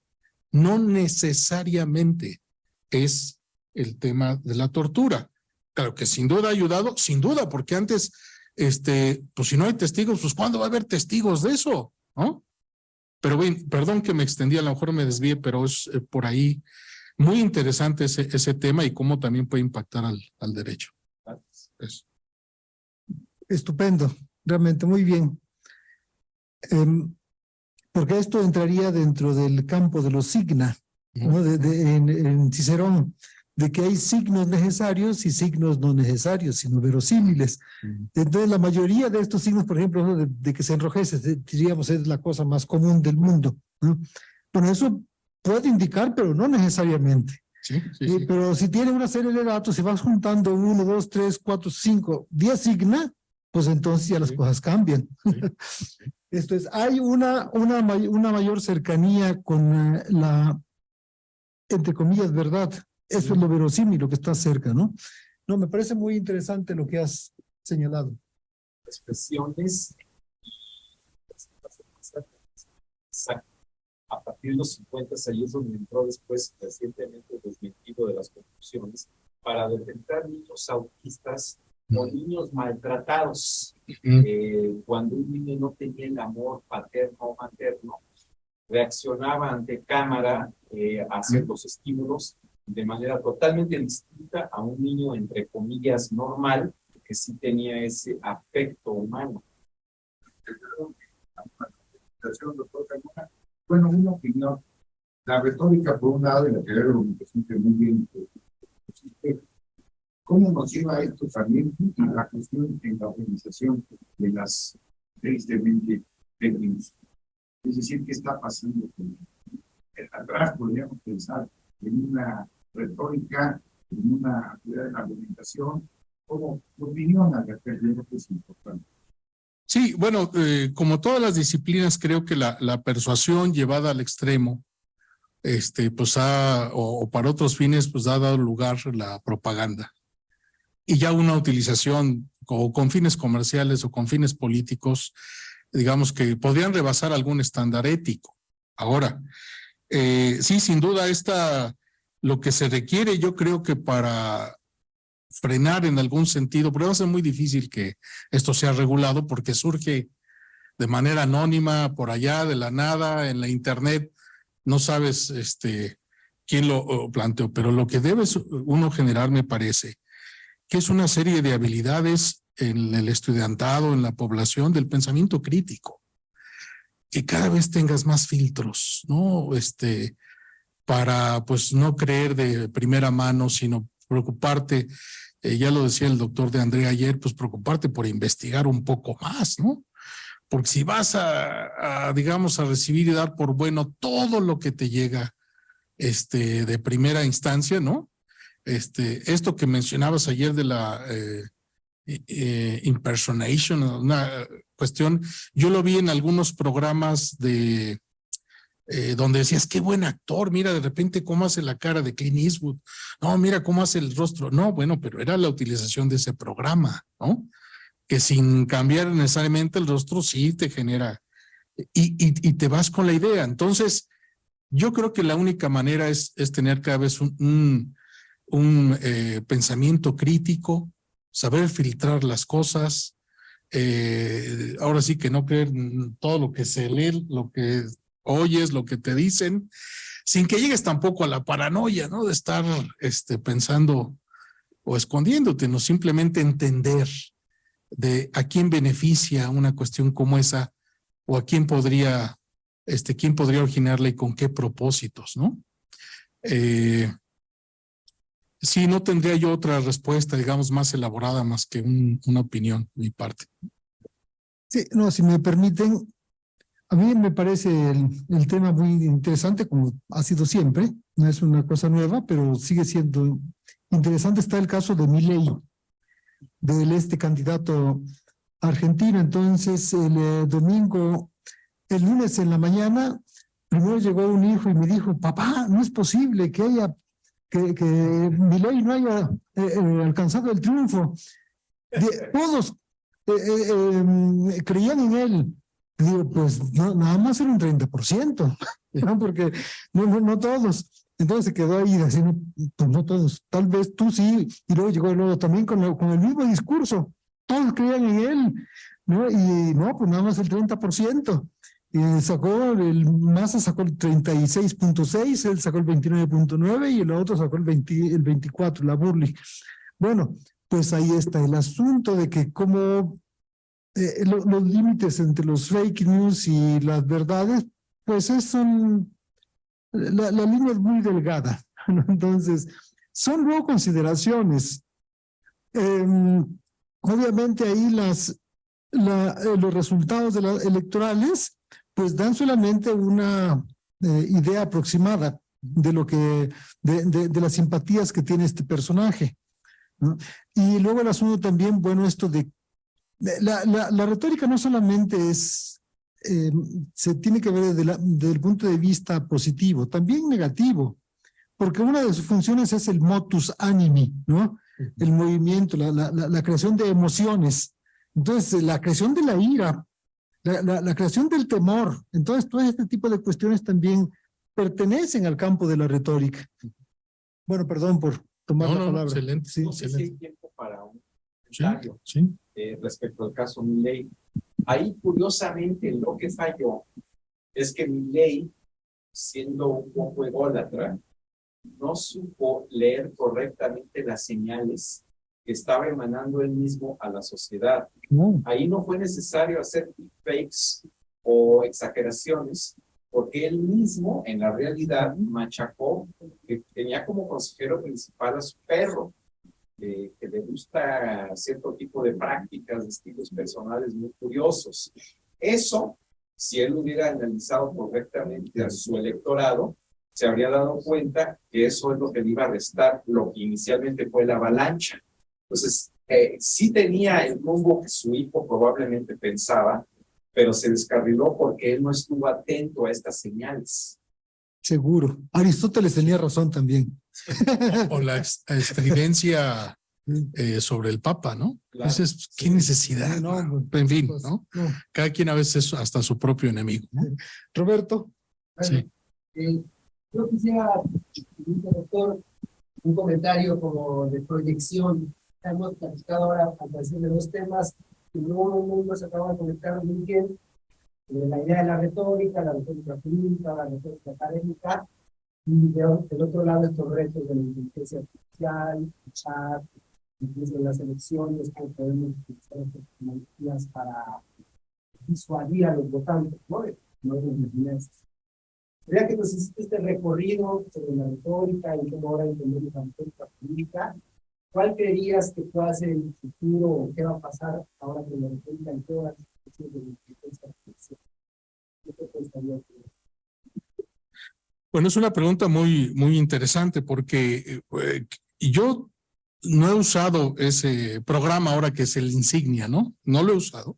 No necesariamente es el tema de la tortura. Claro que sin duda ha ayudado, sin duda, porque antes, pues si no hay testigos, pues ¿cuándo va a haber testigos de eso? ¿No? Pero bueno, perdón que me extendí, a lo mejor me desvíe, pero es por ahí muy interesante ese tema y cómo también puede impactar al derecho. Eso.
Estupendo, realmente muy bien. porque esto entraría dentro del campo de los signa, ¿no? En Cicerón, de que hay signos necesarios y signos no necesarios, sino verosímiles. Entonces, la mayoría de estos signos, por ejemplo, ¿no? de que se enrojece, diríamos, es la cosa más común del mundo, ¿no? Bueno, eso puede indicar, pero no necesariamente.
Sí, sí.
Pero si tiene una serie de datos, si vas juntando 1, 2, 3, 4, 5, 10 signa, pues entonces ya las cosas cambian. Esto es, hay una mayor cercanía con la, entre comillas, verdad. Eso es lo verosímil, lo que está cerca, ¿no? No, me parece muy interesante lo que has señalado.
Expresiones a partir de los 50 ahí es donde entró después recientemente el desmentido de las conclusiones para detectar niños autistas o niños maltratados. Cuando un niño no tenía el amor paterno o materno, reaccionaba ante cámara a ciertos estímulos de manera totalmente distinta a un niño, entre comillas, normal, que sí tenía ese afecto humano.
Doctor Carmona. Bueno, una opinión. La retórica, por un lado, y la teoría de la comunicación, que muy bien existe. ¿Cómo nos lleva esto también a la cuestión en la organización de las tristemente términos? Es decir, ¿qué está pasando con atrás? Podríamos pensar en una retórica, en una actividad de la argumentación. ¿Cómo opinión al respecto? Yo creo que es importante.
Sí, bueno, como todas las disciplinas, creo que la persuasión llevada al extremo, pues o para otros fines, pues ha dado lugar a la propaganda. Y ya una utilización o con fines comerciales o con fines políticos, digamos que podrían rebasar algún estándar ético. Ahora, sí, sin duda, lo que se requiere, yo creo que para frenar en algún sentido, pero va a ser muy difícil que esto sea regulado porque surge de manera anónima por allá de la nada en la internet, no sabes quién lo planteó, pero lo que debe uno generar, me parece, que es una serie de habilidades en el estudiantado, en la población, del pensamiento crítico, que cada vez tengas más filtros, ¿no? Para pues no creer de primera mano, sino preocuparte, ya lo decía el doctor de Andrea ayer, pues preocuparte por investigar un poco más, ¿no? Porque si vas digamos, a recibir y dar por bueno todo lo que te llega de primera instancia, ¿no? Esto que mencionabas ayer de la impersonation, una cuestión, yo lo vi en algunos programas donde decías, qué buen actor, mira de repente cómo hace la cara de Clint Eastwood, no, mira cómo hace el rostro, no, bueno, pero era la utilización de ese programa, ¿no? Que sin cambiar necesariamente el rostro sí te genera, y te vas con la idea. Entonces, yo creo que la única manera es tener cada vez un pensamiento crítico, saber filtrar las cosas, ahora sí que no creer todo lo que se lee, lo que oyes, lo que te dicen, sin que llegues tampoco a la paranoia, ¿no? De estar pensando o escondiéndote, no, simplemente entender de a quién beneficia una cuestión como esa o a quién podría originarla y con qué propósitos, ¿no? Sí, no tendría yo otra respuesta, digamos, más elaborada, más que una opinión de mi parte.
Sí, no, si me permiten, a mí me parece el tema muy interesante, como ha sido siempre, no es una cosa nueva, pero sigue siendo interesante. Está el caso de Milei, del candidato argentino. Entonces, el lunes en la mañana, primero llegó un hijo y me dijo, papá, no es posible que Milei no haya alcanzado el triunfo. Todos creían en él. Digo, pues no, nada más era un 30%, ¿no? Porque no todos. Entonces se quedó ahí diciendo, pues no todos, tal vez tú sí. Y luego también con el mismo discurso. Todos creían en él, ¿no? Y no, pues nada más el 30%. Y Massa sacó el 36.6, él sacó el 29.9 y el otro sacó el 24, la Burley. Bueno, pues ahí está el asunto de que como los límites entre los fake news y las verdades pues la línea es muy delgada, ¿no? Entonces, son luego consideraciones. Obviamente ahí los resultados electorales pues dan solamente una idea aproximada de lo que, de las simpatías que tiene este personaje, ¿no? Y luego el asunto también, bueno, esto de la retórica no solamente es, se tiene que ver desde el punto de vista positivo, también negativo, porque una de sus funciones es el motus animi, ¿no? El movimiento, la creación de emociones. Entonces, la creación de la ira, la creación del temor. Entonces, todo este tipo de cuestiones también pertenecen al campo de la retórica. Bueno, perdón por tomar la palabra.
Excelente.
Sí,
No sé si
excelente.
hay tiempo para un
Sí,
comentario
sí.
respecto al caso Milei. Ahí, curiosamente, lo que falló es que Milei, siendo un poco ególatra, no supo leer correctamente las señales que estaba emanando él mismo a la sociedad.
No.
Ahí no fue necesario hacer fakes o exageraciones, porque él mismo, en la realidad, machacó que tenía como consejero principal a su perro, que le gusta cierto tipo de prácticas, de estilos personales muy curiosos. Eso, si él hubiera analizado correctamente a su electorado, se habría dado cuenta que eso es lo que le iba a restar lo que inicialmente fue la avalancha. Entonces, sí tenía el rumbo que su hijo probablemente pensaba, pero se descarriló porque él no estuvo atento a estas señales.
Seguro. Aristóteles tenía razón también.
O la estridencia sobre el Papa, ¿no?
Claro.
Entonces, ¿qué necesidad?
No,
En fin,
pues,
¿no?
no.
Cada quien a veces es hasta su propio enemigo, ¿no?
Roberto.
Sí.
Yo quisiera, doctor, un comentario como de proyección. Hemos platicado ahora a partir de dos temas y no nos acaba de conectar muy bien. La idea de la retórica política, la retórica académica, y del otro lado estos retos de la inteligencia artificial, el chat, incluso las elecciones, que podemos utilizar estas tecnologías para disuadir a los votantes, ¿no? Quería que nos hiciste este recorrido sobre la retórica y cómo ahora entendemos la retórica política. ¿Cuál creerías que pueda ser el futuro o qué va a pasar ahora con la retórica en todas las cuestiones de la inteligencia artificial? ¿Qué te pensaría?
Bueno, es una pregunta muy, muy interesante porque yo no he usado ese programa ahora que es el Insignia, ¿no? No lo he usado.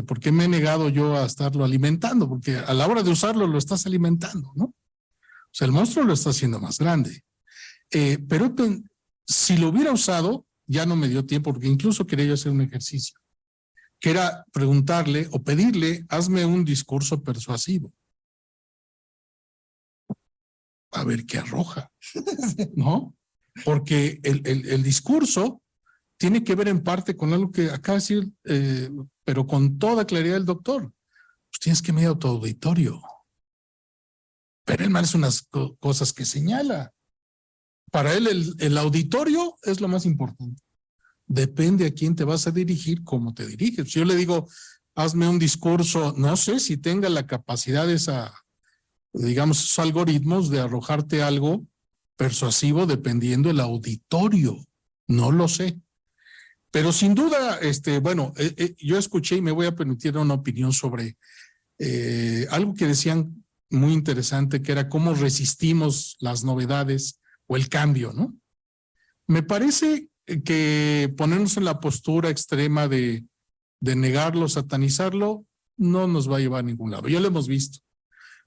Porque me he negado yo a estarlo alimentando, porque a la hora de usarlo lo estás alimentando, ¿no? O sea, el monstruo lo está haciendo más grande. Pero si lo hubiera usado, ya no me dio tiempo, porque incluso quería yo hacer un ejercicio, que era preguntarle o pedirle, hazme un discurso persuasivo. A ver qué arroja, ¿no? Porque el discurso tiene que ver en parte con algo que acaba de decir, pero con toda claridad el doctor. Pues tienes que medir tu auditorio. Pero él hace unas cosas que señala. Para él el auditorio es lo más importante. Depende a quién te vas a dirigir, cómo te diriges. Si yo le digo, hazme un discurso, no sé si tenga la capacidad de digamos, esos algoritmos de arrojarte algo persuasivo dependiendo del auditorio. No lo sé. Pero sin duda, bueno, yo escuché y me voy a permitir una opinión sobre algo que decían muy interesante, que era cómo resistimos las novedades o el cambio, ¿no? Me parece que ponernos en la postura extrema de negarlo, satanizarlo, no nos va a llevar a ningún lado. Ya lo hemos visto.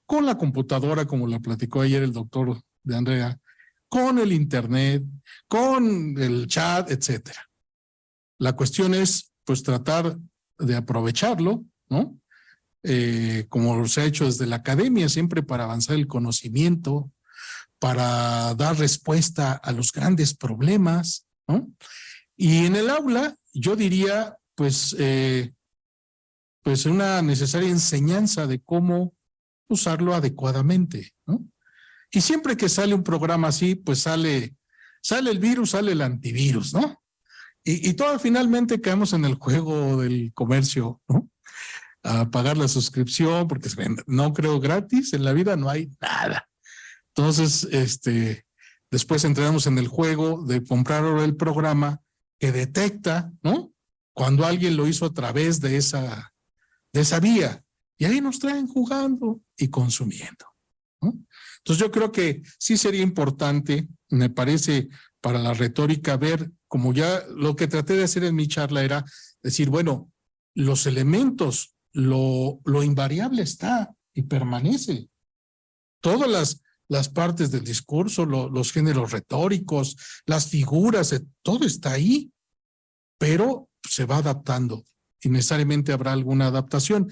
Con la computadora, como la platicó ayer el doctor de Andrea, con el internet, con el chat, etcétera. La cuestión es, pues, tratar de aprovecharlo, ¿no? Como se ha hecho desde la academia, siempre para avanzar el conocimiento, para dar respuesta a los grandes problemas, ¿no? Y en el aula, yo diría, pues una necesaria enseñanza de cómo usarlo adecuadamente, ¿no? Y siempre que sale un programa así, pues sale el virus, sale el antivirus, ¿no? Y todos finalmente caemos en el juego del comercio, ¿no? a pagar la suscripción, porque no creo gratis, en la vida no hay nada. Entonces, después entramos en el juego de comprar ahora el programa que detecta, ¿no? Cuando alguien lo hizo a través de esa vía. Y ahí nos traen jugando y consumiendo, ¿no? Entonces yo creo que sí sería importante, me parece, para la retórica ver, como ya lo que traté de hacer en mi charla era decir, bueno, los elementos, lo invariable está y permanece. Todas las partes del discurso, los géneros retóricos, las figuras, todo está ahí, pero se va adaptando y necesariamente habrá alguna adaptación.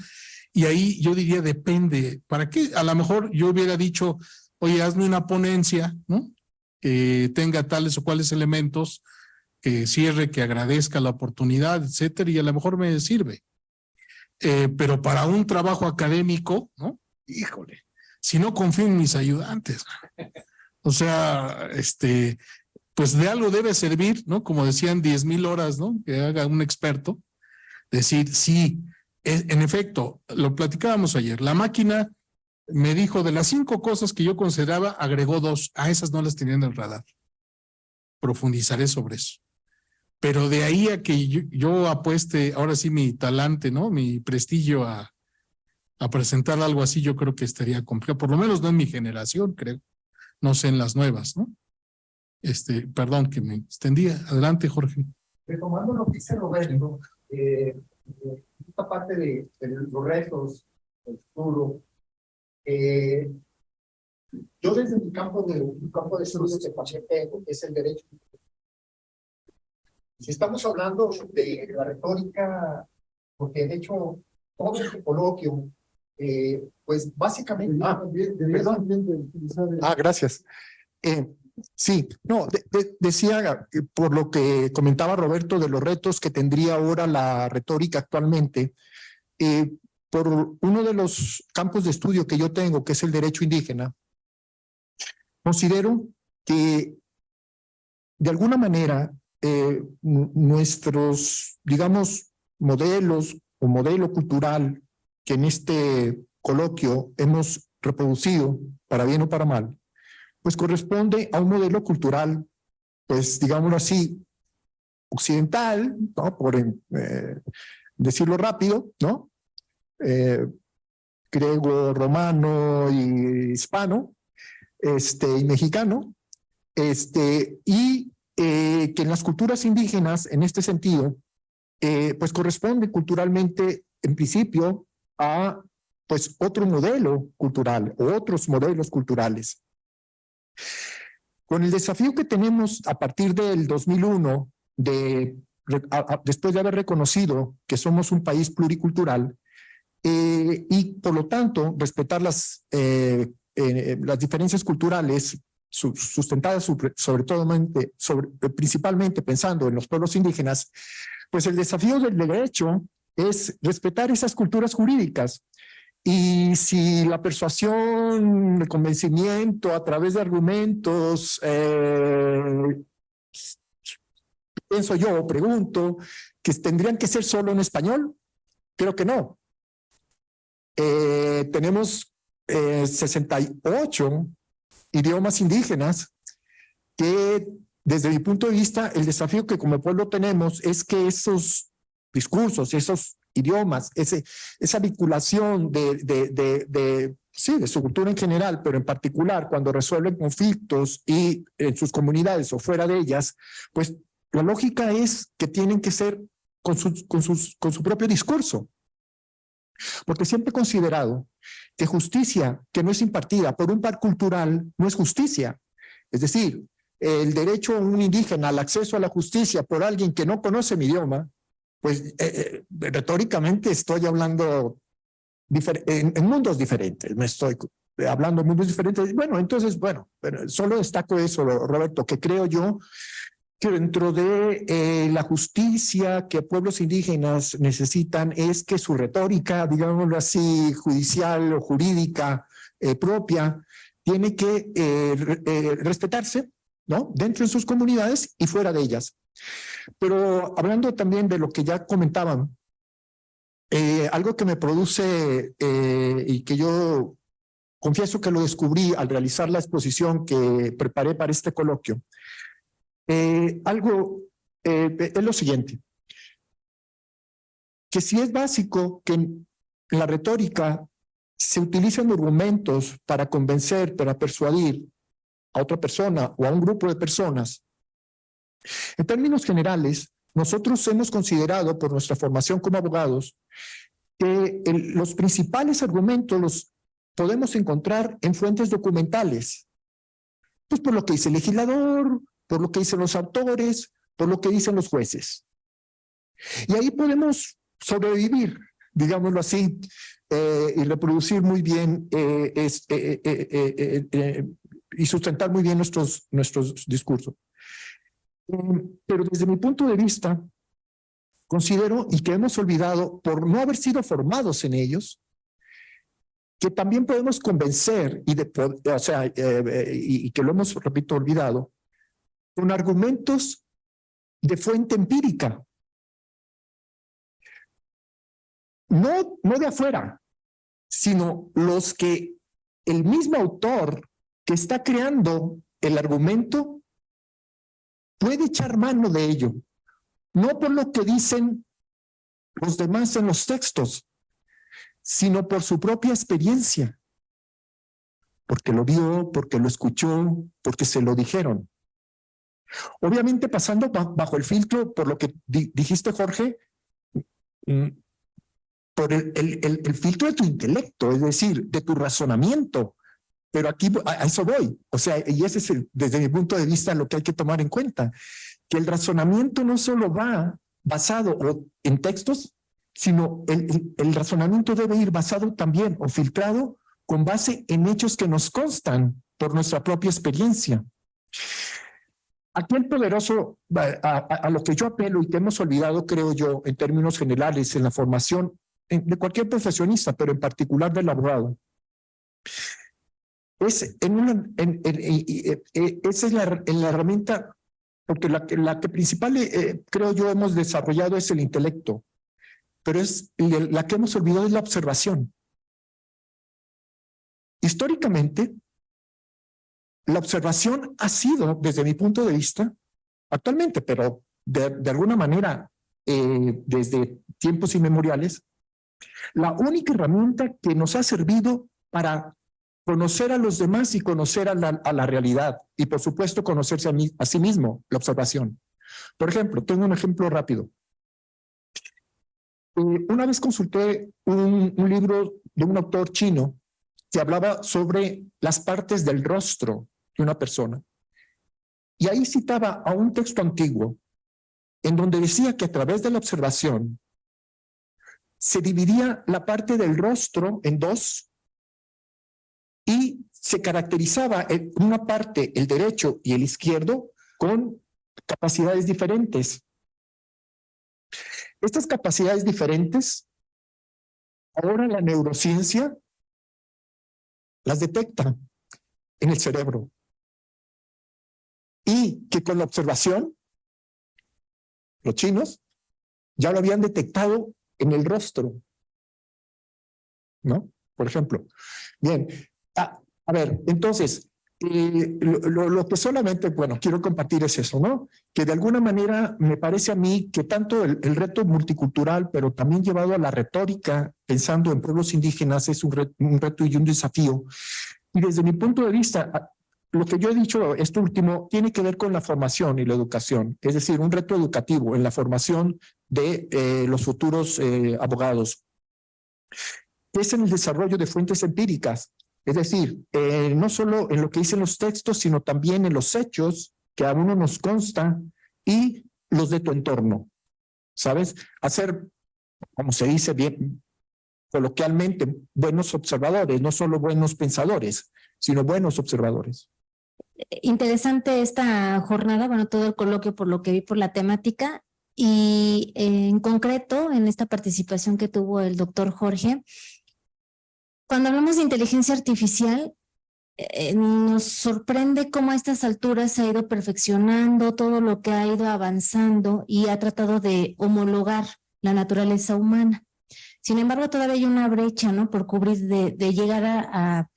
Y ahí yo diría, depende. ¿Para qué? A lo mejor yo hubiera dicho, oye, hazme una ponencia, ¿no? Que tenga tales o cuales elementos, que cierre, que agradezca la oportunidad, etcétera, y a lo mejor me sirve. Pero para un trabajo académico, ¿no? Híjole, si no confío en mis ayudantes. O sea, pues de algo debe servir, ¿no? Como decían 10,000 horas, ¿no? Que haga un experto. Decir, sí, en efecto, lo platicábamos ayer, la máquina me dijo de las 5 cosas que yo consideraba, agregó 2, a esas no las tenía en el radar. Profundizaré sobre eso. Pero de ahí a que yo apueste, ahora sí mi talante, ¿no? Mi prestigio a presentar algo así, yo creo que estaría complicado, por lo menos no en mi generación, creo, no sé en las nuevas, ¿no? Perdón que me extendía. Adelante, Jorge.
Retomando lo que dice Roberto, esta parte de los retos, el futuro, yo desde mi campo de estudios de Pacheco, que es el derecho, si estamos hablando de la retórica, porque de hecho todo este coloquio, pues básicamente...
Gracias. Sí, no, decía por lo que comentaba Roberto de los retos que tendría ahora la retórica actualmente, por uno de los campos de estudio que yo tengo, que es el derecho indígena, considero que de alguna manera nuestros, digamos, modelos o modelo cultural que en este coloquio hemos reproducido, para bien o para mal, pues corresponde a un modelo cultural, pues digámoslo así, occidental, ¿no? Por decirlo rápido, ¿no? Griego, romano y hispano, y mexicano, y que en las culturas indígenas, en este sentido, pues corresponde culturalmente, en principio, a pues otro modelo cultural o otros modelos culturales. Con el desafío que tenemos a partir del 2001, después de haber reconocido que somos un país pluricultural, y por lo tanto respetar las diferencias culturales sustentadas principalmente pensando en los pueblos indígenas, pues el desafío del derecho es respetar esas culturas jurídicas. Y si la persuasión, el convencimiento a través de argumentos, pienso yo, pregunto, que tendrían que ser solo en español, creo que no. Tenemos 68 idiomas indígenas que, desde mi punto de vista, el desafío que como pueblo tenemos es que esos discursos, esos idiomas, esa vinculación de su cultura en general, pero en particular cuando resuelven conflictos y en sus comunidades o fuera de ellas, pues la lógica es que tienen que ser con su propio discurso. Porque siempre he considerado que justicia que no es impartida por un par cultural no es justicia. Es decir, el derecho a un indígena al acceso a la justicia por alguien que no conoce mi idioma, pues retóricamente estoy hablando en mundos diferentes, me estoy hablando en mundos diferentes. Bueno, entonces, solo destaco eso, Roberto, que creo yo que dentro de la justicia que pueblos indígenas necesitan es que su retórica, digámoslo así, judicial o jurídica propia, tiene que respetarse, ¿no? Dentro de sus comunidades y fuera de ellas. Pero hablando también de lo que ya comentaban, algo que me produce y que yo confieso que lo descubrí al realizar la exposición que preparé para este coloquio. Es lo siguiente, que si es básico que en la retórica se utilizan argumentos para convencer, para persuadir a otra persona o a un grupo de personas, en términos generales, nosotros hemos considerado por nuestra formación como abogados que los principales argumentos los podemos encontrar en fuentes documentales, pues por lo que dice el legislador, por lo que dicen los autores, por lo que dicen los jueces. Y ahí podemos sobrevivir, digámoslo así, y reproducir muy bien y sustentar muy bien nuestros discursos. Pero desde mi punto de vista, considero, y que hemos olvidado por no haber sido formados en ellos, que también podemos convencer, y que lo hemos, repito, olvidado, con argumentos de fuente empírica. No de afuera, sino los que el mismo autor que está creando el argumento puede echar mano de ello, no por lo que dicen los demás en los textos, sino por su propia experiencia, porque lo vio, porque lo escuchó, porque se lo dijeron. Obviamente pasando bajo el filtro, por lo que dijiste, Jorge, por el filtro de tu intelecto, es decir, de tu razonamiento. Pero aquí a eso voy. O sea, y ese es desde mi punto de vista lo que hay que tomar en cuenta, que el razonamiento no solo va basado en textos, sino el razonamiento debe ir basado también o filtrado con base en hechos que nos constan por nuestra propia experiencia. Aquí el poderoso, a lo que yo apelo y que hemos olvidado, creo yo, en términos generales, en la formación de cualquier profesionista, pero en particular del abogado, esa es la herramienta, porque la que principal, creo yo, hemos desarrollado es el intelecto, pero la que hemos olvidado es la observación. Históricamente, la observación ha sido, desde mi punto de vista, actualmente, pero de alguna manera, desde tiempos inmemoriales, la única herramienta que nos ha servido para conocer a los demás y conocer a la realidad, y por supuesto conocerse a sí mismo, la observación. Por ejemplo, tengo un ejemplo rápido. Una vez consulté un libro de un autor chino que hablaba sobre las partes del rostro de una persona. Y ahí citaba a un texto antiguo en donde decía que a través de la observación se dividía la parte del rostro en dos y se caracterizaba en una parte, el derecho y el izquierdo, con capacidades diferentes. Estas capacidades diferentes, ahora la neurociencia las detecta en el cerebro. Y que con la observación, los chinos ya lo habían detectado en el rostro, ¿no? Por ejemplo. Bien, a ver, entonces, lo que solamente, bueno, quiero compartir es eso, ¿no? Que de alguna manera me parece a mí que tanto el reto multicultural, pero también llevado a la retórica, pensando en pueblos indígenas, es un reto y un desafío. Y desde mi punto de vista, lo que yo he dicho, esto último, tiene que ver con la formación y la educación, es decir, un reto educativo en la formación de los futuros abogados. Es en el desarrollo de fuentes empíricas, es decir, no solo en lo que dicen los textos, sino también en los hechos que a uno nos constan y los de tu entorno, ¿sabes? Hacer, como se dice bien coloquialmente, buenos observadores, no solo buenos pensadores, sino buenos observadores.
Interesante esta jornada, bueno, todo el coloquio por lo que vi por la temática y en concreto en esta participación que tuvo el doctor Jorge. Cuando hablamos de inteligencia artificial, nos sorprende cómo a estas alturas se ha ido perfeccionando todo lo que ha ido avanzando y ha tratado de homologar la naturaleza humana. Sin embargo, todavía hay una brecha, ¿no? Por cubrir de llegar a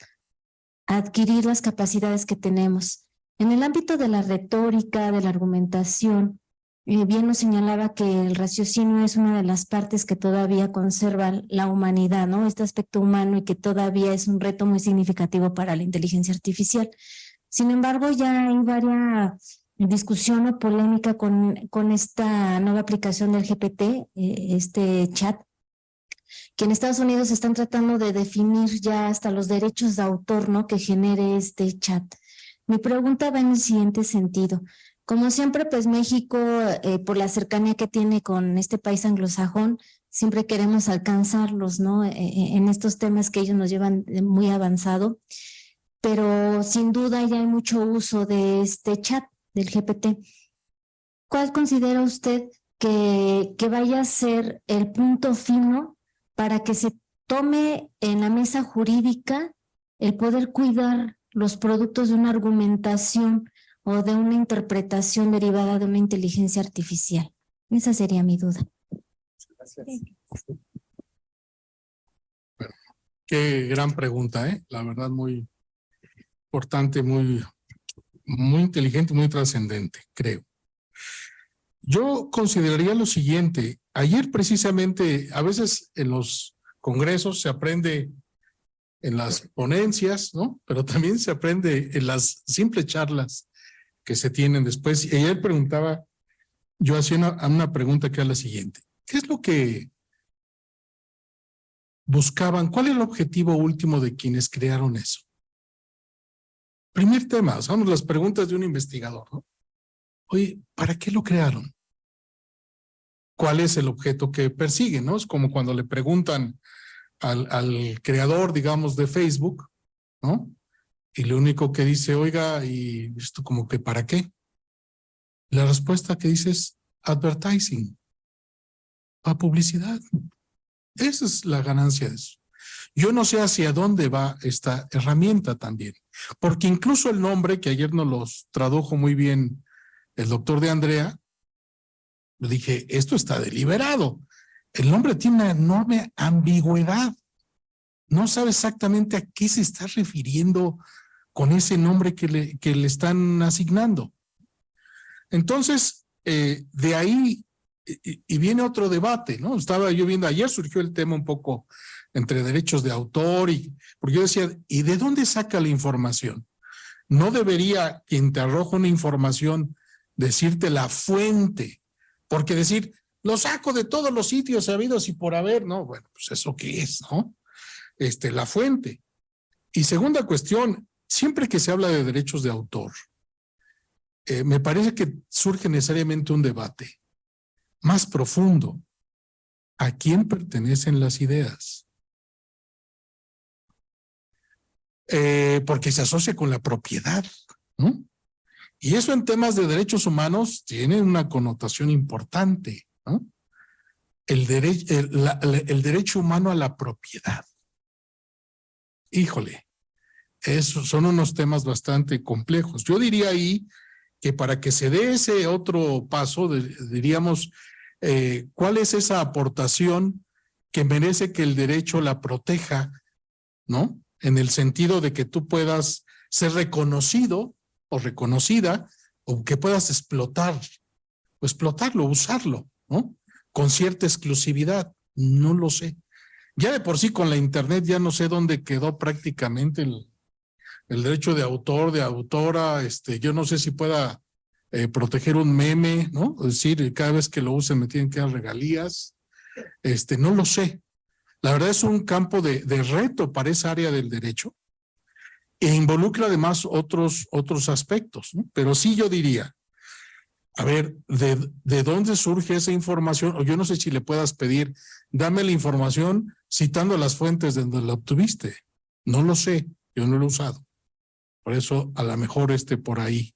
adquirir las capacidades que tenemos. En el ámbito de la retórica, de la argumentación, bien nos señalaba que el raciocinio es una de las partes que todavía conserva la humanidad, ¿no? Este aspecto humano, y que todavía es un reto muy significativo para la inteligencia artificial. Sin embargo, ya hay varias discusión o polémica con esta nueva aplicación del GPT, este chat, que en Estados Unidos están tratando de definir ya hasta los derechos de autor, ¿no?, que genere este chat. Mi pregunta va en el siguiente sentido. Como siempre, pues México, por la cercanía que tiene con este país anglosajón, siempre queremos alcanzarlos, ¿no?, en estos temas que ellos nos llevan muy avanzado, pero sin duda ya hay mucho uso de este chat, del GPT. ¿Cuál considera usted que vaya a ser el punto fino para que se tome en la mesa jurídica el poder cuidar los productos de una argumentación o de una interpretación derivada de una inteligencia artificial? Esa sería mi duda.
Gracias.
Bueno, qué gran pregunta, ¿eh? La verdad, muy importante, muy inteligente, muy trascendente, creo. Yo consideraría lo siguiente. Ayer precisamente, a veces en los congresos se aprende en las ponencias, ¿no? Pero también se aprende en las simples charlas que se tienen después. Y ayer preguntaba, yo hacía una pregunta que es la siguiente. ¿Qué es lo que buscaban? ¿Cuál es el objetivo último de quienes crearon eso? Primer tema, son las preguntas de un investigador, ¿no? Oye, ¿para qué lo crearon? ¿Cuál es el objeto que persiguen, no? Es como cuando le preguntan al creador, digamos, de Facebook, ¿no? Y lo único que dice, oiga, y esto como que ¿para qué? La respuesta que dice es advertising, para publicidad. Esa es la ganancia de eso. Yo no sé hacia dónde va esta herramienta también, porque incluso el nombre, que ayer nos los tradujo muy bien el doctor de Andrea, le dije, esto está deliberado. El nombre tiene una enorme ambigüedad. No sabe exactamente a qué se está refiriendo con ese nombre que le están asignando. Entonces, de ahí, y viene otro debate, ¿no? Estaba yo viendo, ayer surgió el tema un poco entre derechos de autor, porque yo decía, ¿y de dónde saca la información? No debería quien te arroja una información decirte la fuente, porque decir, lo saco de todos los sitios habidos y por haber, no, bueno, pues eso qué es, ¿no? La fuente. Y segunda cuestión, siempre que se habla de derechos de autor, me parece que surge necesariamente un debate más profundo. ¿A quién pertenecen las ideas? Porque se asocia con la propiedad, ¿no? Y eso en temas de derechos humanos tiene una connotación importante, ¿no? El derecho humano a la propiedad. Híjole, esos son unos temas bastante complejos. Yo diría ahí que para que se dé ese otro paso, diríamos, ¿cuál es esa aportación que merece que el derecho la proteja, ¿no? En el sentido de que tú puedas ser reconocido o reconocida, o que puedas explotarlo, usarlo, ¿no? Con cierta exclusividad, no lo sé. Ya de por sí con la internet ya no sé dónde quedó prácticamente el derecho de autor, de autora, yo no sé si pueda proteger un meme, ¿no? Es decir, cada vez que lo usen me tienen que dar regalías, no lo sé. La verdad es un campo de reto para esa área del derecho e involucra además otros aspectos, ¿no? Pero sí yo diría, a ver, ¿de dónde surge esa información? O yo no sé si le puedas pedir, dame la información citando las fuentes de donde la obtuviste. No lo sé, yo no lo he usado. Por eso a lo mejor por ahí.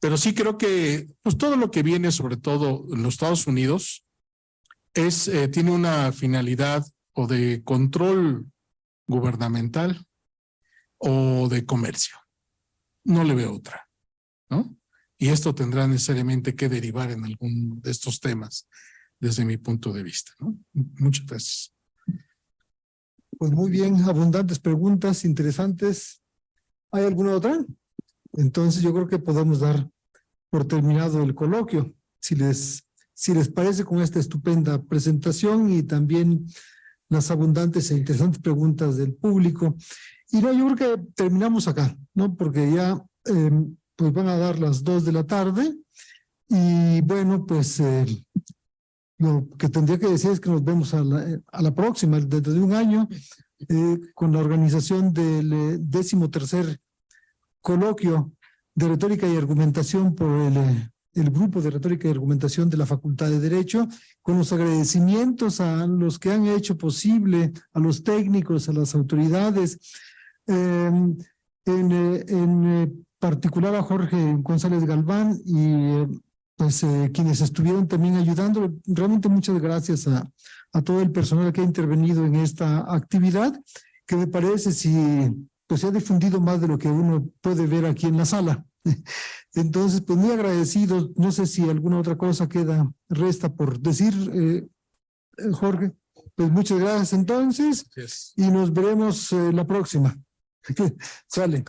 Pero sí creo que pues todo lo que viene, sobre todo en los Estados Unidos, tiene una finalidad o de control gubernamental o de comercio. No le veo otra, ¿no? Y esto tendrá necesariamente que derivar en algún de estos temas desde mi punto de vista, ¿no? Muchas gracias.
Pues muy bien, abundantes preguntas, interesantes. ¿Hay alguna otra? Entonces yo creo que podemos dar por terminado el coloquio, si les parece, con esta estupenda presentación y también las abundantes e interesantes preguntas del público. Y no, yo creo que terminamos acá, ¿no? Porque ya pues van a dar las 2 de la tarde y bueno, pues lo que tendría que decir es que nos vemos a la próxima, dentro de un año, con la organización del 13º coloquio de retórica y argumentación por el grupo de retórica y argumentación de la Facultad de Derecho, con los agradecimientos a los que han hecho posible, a los técnicos, a las autoridades, en particular a Jorge González Galván y pues quienes estuvieron también ayudando. Realmente muchas gracias a todo el personal que ha intervenido en esta actividad, que me parece pues se ha difundido más de lo que uno puede ver aquí en la sala. Entonces, pues muy agradecido. No sé si alguna otra cosa resta por decir, Jorge. Pues muchas gracias entonces y nos veremos la próxima. Sale.